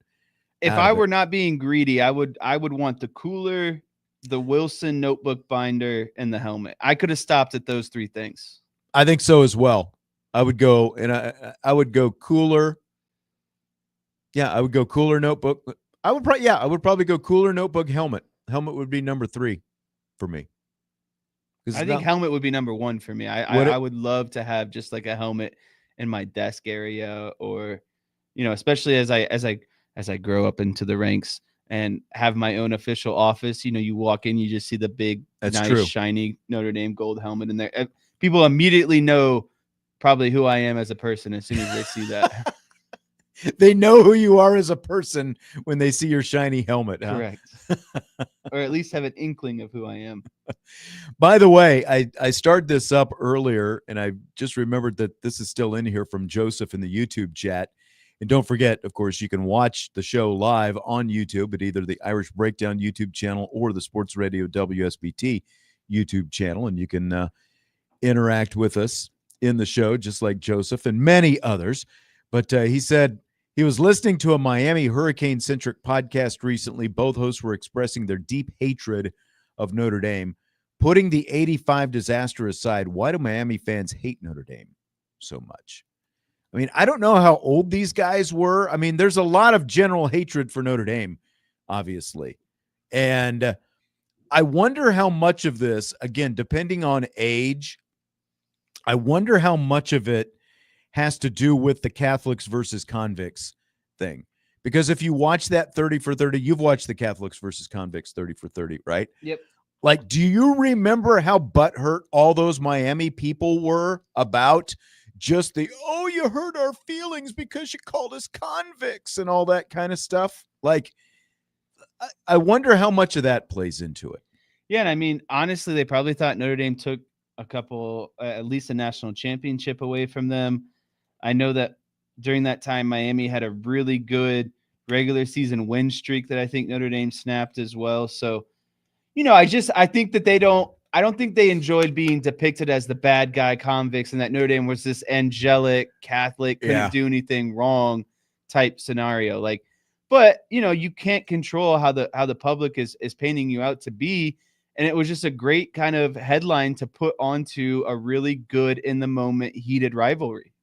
S2: If I were not being greedy, I would want the cooler, the Wilson notebook binder, and the helmet. I could have stopped at those three things.
S1: I think so as well. I would go, and I would go cooler. Yeah, I would go cooler notebook. I would probably go cooler notebook helmet. Helmet would be number 3 for me.
S2: I think helmet would be number 1 for me. I would love to have just like a helmet in my desk area, or especially as I grow up into the ranks and have my own official office. You walk in, you just see the big, shiny Notre Dame gold helmet in there. People immediately know probably who I am as a person as soon as they see that.
S1: They know who you are as a person when they see your shiny helmet. Huh?
S2: Correct. Or at least have an inkling of who I am.
S1: By the way, I started this up earlier, and I just remembered that this is still in here from Joseph in the YouTube chat. And don't forget, of course, you can watch the show live on YouTube at either the Irish Breakdown YouTube channel or the Sports Radio WSBT YouTube channel, and you can interact with us in the show, just like Joseph and many others. But he said he was listening to a Miami Hurricane-centric podcast recently. Both hosts were expressing their deep hatred of Notre Dame. Putting the '85 disaster aside, why do Miami fans hate Notre Dame so much? I mean, I don't know how old these guys were. I mean, there's a lot of general hatred for Notre Dame, obviously. And I wonder how much of this, again, depending on age, I wonder how much of it has to do with the Catholics versus convicts thing. Because if you watch that 30 for 30, you've watched the Catholics versus convicts 30 for 30, right?
S2: Yep.
S1: Like, do you remember how butthurt all those Miami people were about just you hurt our feelings because you called us convicts and all that kind of stuff? Like, I wonder how much of that plays into it.
S2: Yeah, and I mean, honestly, they probably thought Notre Dame took a couple, at least a national championship away from them. I know that during that time, Miami had a really good regular season win streak that I think Notre Dame snapped as well. So, I think that I don't think they enjoyed being depicted as the bad guy convicts and that Notre Dame was this angelic Catholic, couldn't do anything wrong type scenario. But you can't control how the public is painting you out to be. And it was just a great kind of headline to put onto a really good in the moment heated rivalry.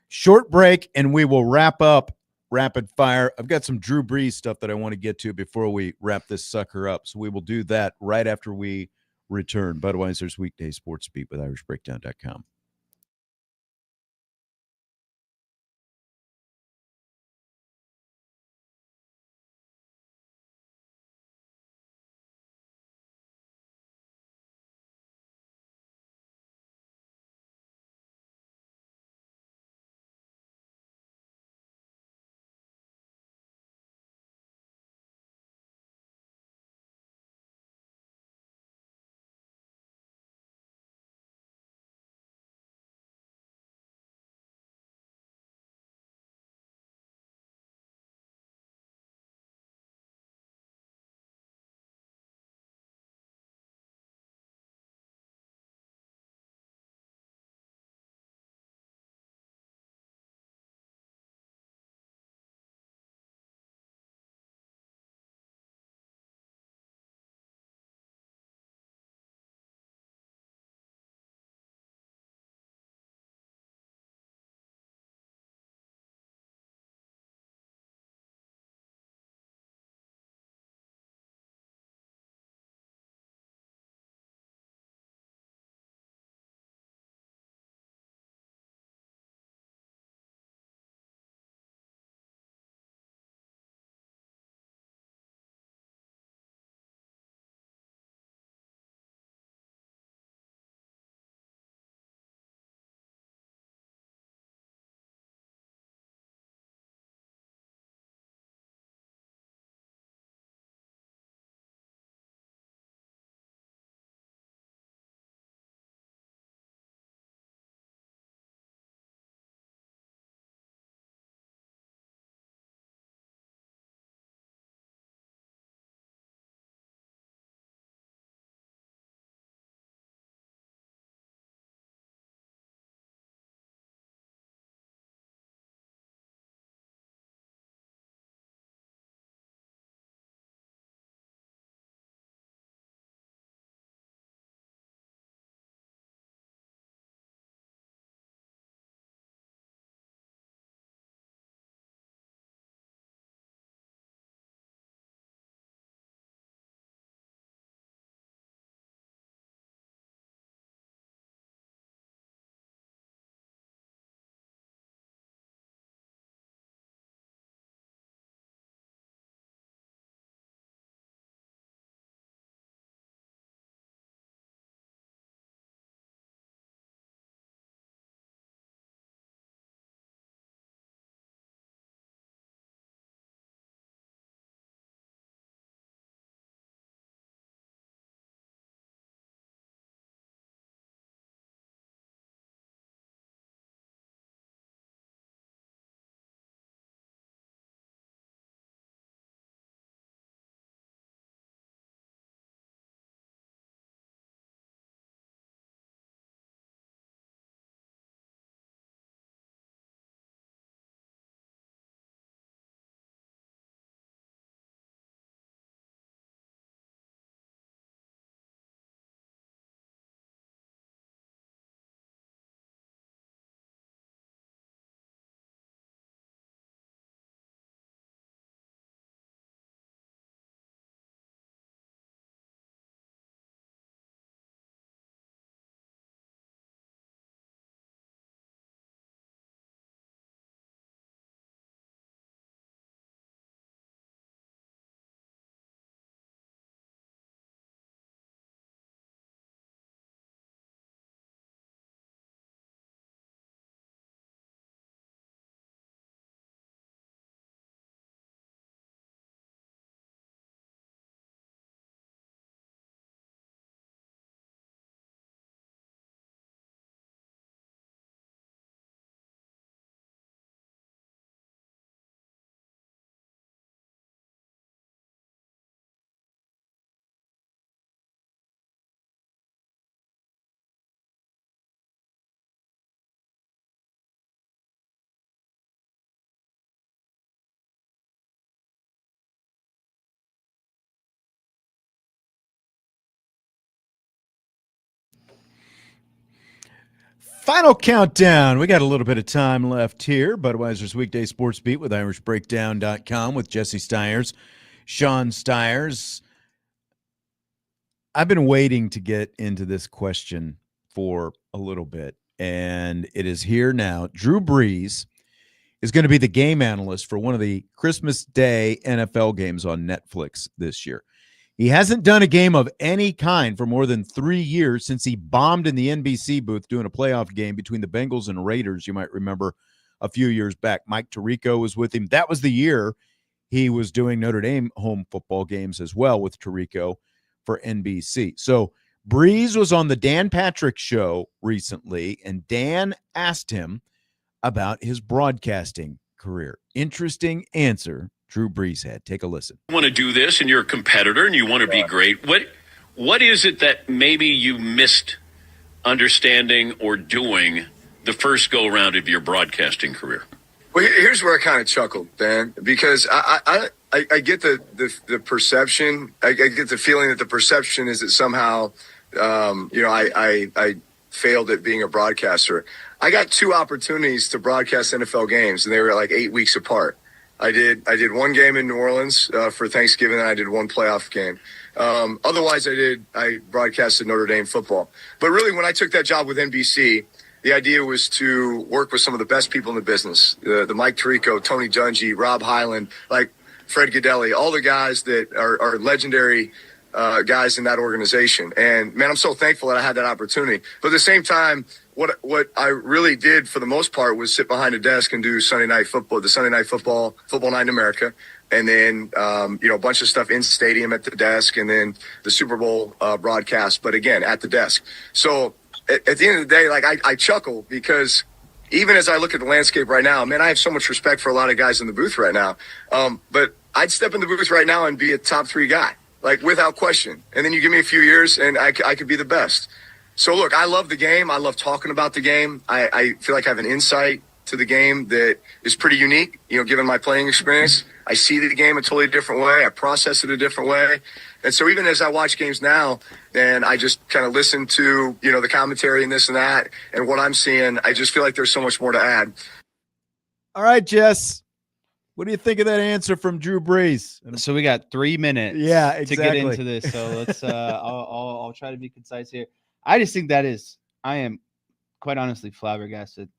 S1: Short break, and we will wrap up rapid fire. I've got some Drew Brees stuff that I want to get to before we wrap this sucker up. So we will do that right after we return. Budweiser's Weekday Sports Beat with IrishBreakdown.com. Final countdown. We got a little bit of time left here. Budweiser's Weekday Sports Beat with IrishBreakdown.com with Jesse Stiers, Sean Stiers. I've been waiting to get into this question for a little bit, and it is here now. Drew Brees is going to be the game analyst for one of the Christmas Day NFL games on Netflix this year. He hasn't done a game of any kind for more than 3 years since he bombed in the NBC booth doing a playoff game between the Bengals and Raiders. You might remember a few years back. Mike Tirico was with him. That was the year he was doing Notre Dame home football games as well with Tirico for NBC. So Brees was on the Dan Patrick Show recently, and Dan asked him about his broadcasting career. Interesting answer Drew Brees had. Take a listen.
S6: You want to do this, and you're a competitor, and you want to be great. What is it that maybe you missed understanding or doing the first go-around of your broadcasting career?
S7: Well, here's where I kind of chuckled, Dan, because I get the perception. I get the feeling that the perception is that somehow, I failed at being a broadcaster. I got 2 opportunities to broadcast NFL games, and they were like 8 weeks apart. I did one game in New Orleans for Thanksgiving, and I did one playoff game. Otherwise, I broadcasted Notre Dame football. But really, when I took that job with NBC, the idea was to work with some of the best people in the business, the Mike Tirico, Tony Dungy, Rob Hyland, like Fred Gaudelli, all the guys that are legendary guys in that organization. And, man, I'm so thankful that I had that opportunity. But at the same time, what I really did for the most part was sit behind a desk and do Sunday Night Football, the Sunday Night Football Night in America, and then, a bunch of stuff in stadium at the desk, and then the Super Bowl broadcast, but again, at the desk. So at the end of the day, like I chuckle because even as I look at the landscape right now, man, I have so much respect for a lot of guys in the booth right now. But I'd step in the booth right now and be a top 3 guy, like without question. And then you give me a few years and I could be the best. So look, I love the game. I love talking about the game. I feel like I have an insight to the game that is pretty unique, given my playing experience. I see the game a totally different way. I process it a different way. And so even as I watch games now and I just kind of listen to, the commentary and this and that and what I'm seeing, I just feel like there's so much more to add.
S1: All right, Jess. What do you think of that answer from Drew Brees?
S2: So we got 3 minutes
S1: to
S2: get into this. So let's I'll try to be concise here. I just think I am quite honestly flabbergasted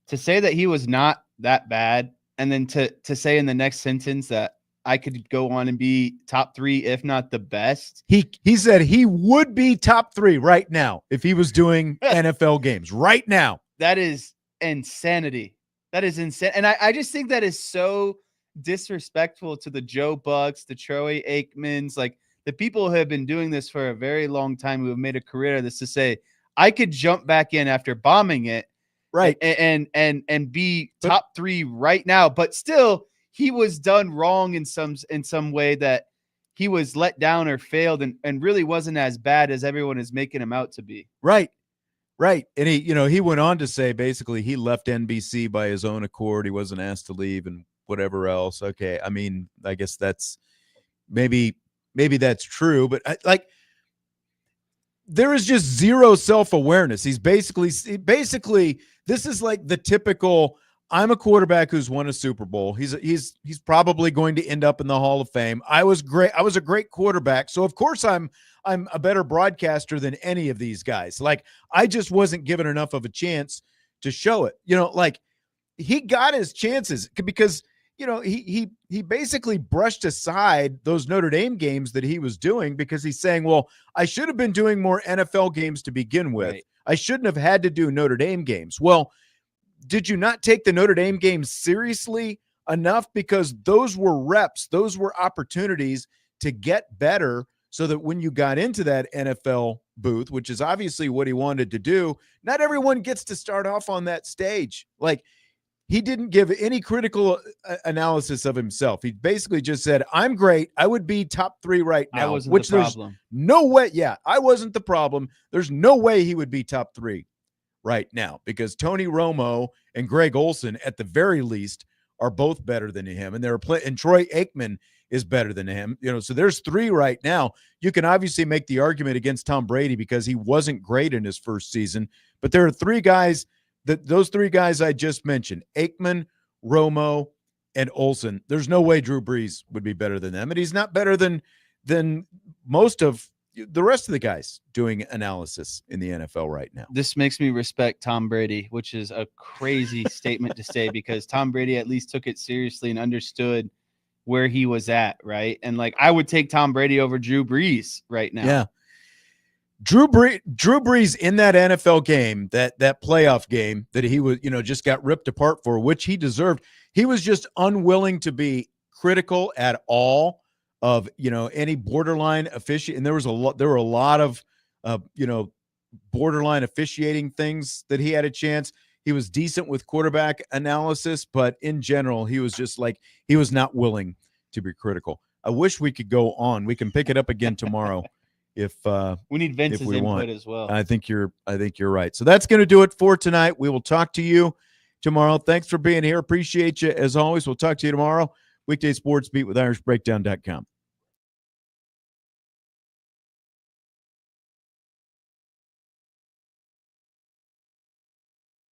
S2: to say that he was not that bad. And then to say in the next sentence that I could go on and be top 3, if not the best.
S1: He said he would be top 3 right now if he was doing NFL games right now.
S2: That is insanity. That is insane. And I just think that is so disrespectful to the Joe Bucks, the Troy Aikmans, like the people who have been doing this for a very long time, who have made a career of this, to say, I could jump back in after bombing it.
S1: Right.
S2: And be top 3 right now, but still he was done wrong in some way, that he was let down or failed and really wasn't as bad as everyone is making him out to be.
S1: Right. Right. And he went on to say basically he left NBC by his own accord. He wasn't asked to leave and whatever else. Okay. I mean, I guess that's maybe that's true, but there is just zero self-awareness. He's basically this is like the typical, I'm a quarterback who's won a Super Bowl. He's probably going to end up in the Hall of Fame. I was great. I was a great quarterback. So of course I'm a better broadcaster than any of these guys. Like, I just wasn't given enough of a chance to show it. Like, he got his chances because, he basically brushed aside those Notre Dame games that he was doing because he's saying, well, I should have been doing more NFL games to begin with. Right. I shouldn't have had to do Notre Dame games. Well, did you not take the Notre Dame games seriously enough? Because those were reps. Those were opportunities to get better so that when you got into that NFL booth, which is obviously what he wanted to do, not everyone gets to start off on that stage. Like, he didn't give any critical analysis of himself. He basically just said, I'm great. I would be top 3 right now.
S2: I wasn't the problem.
S1: No way. Yeah, I wasn't the problem. There's no way he would be top 3 right now because Tony Romo and Greg Olsen, at the very least, are both better than him. And and Troy Aikman is better than him. So there's 3 right now. You can obviously make the argument against Tom Brady because he wasn't great in his first season, but there are 3 guys those three guys I just mentioned, Aikman, Romo, and Olsen, there's no way Drew Brees would be better than them. And he's not better than most of the rest of the guys doing analysis in the NFL right now.
S2: This makes me respect Tom Brady, which is a crazy statement to say, because Tom Brady at least took it seriously and understood where he was at, right? And like, I would take Tom Brady over Drew Brees right now.
S1: Yeah. Drew Brees in that NFL game, that playoff game that he was, just got ripped apart for, which he deserved. He was just unwilling to be critical at all of, any borderline officiating. And there were a lot of, borderline officiating things that he had a chance. He was decent with quarterback analysis, but in general, he was just like, he was not willing to be critical. I wish we could go on. We can pick it up again tomorrow. If
S2: we need Vince's input
S1: want.
S2: as well.
S1: I think you're right. So that's going to do it for tonight. We will talk to you tomorrow. Thanks for being here. Appreciate you as always. We'll talk to you tomorrow. Weekday Sports Beat with IrishBreakdown.com.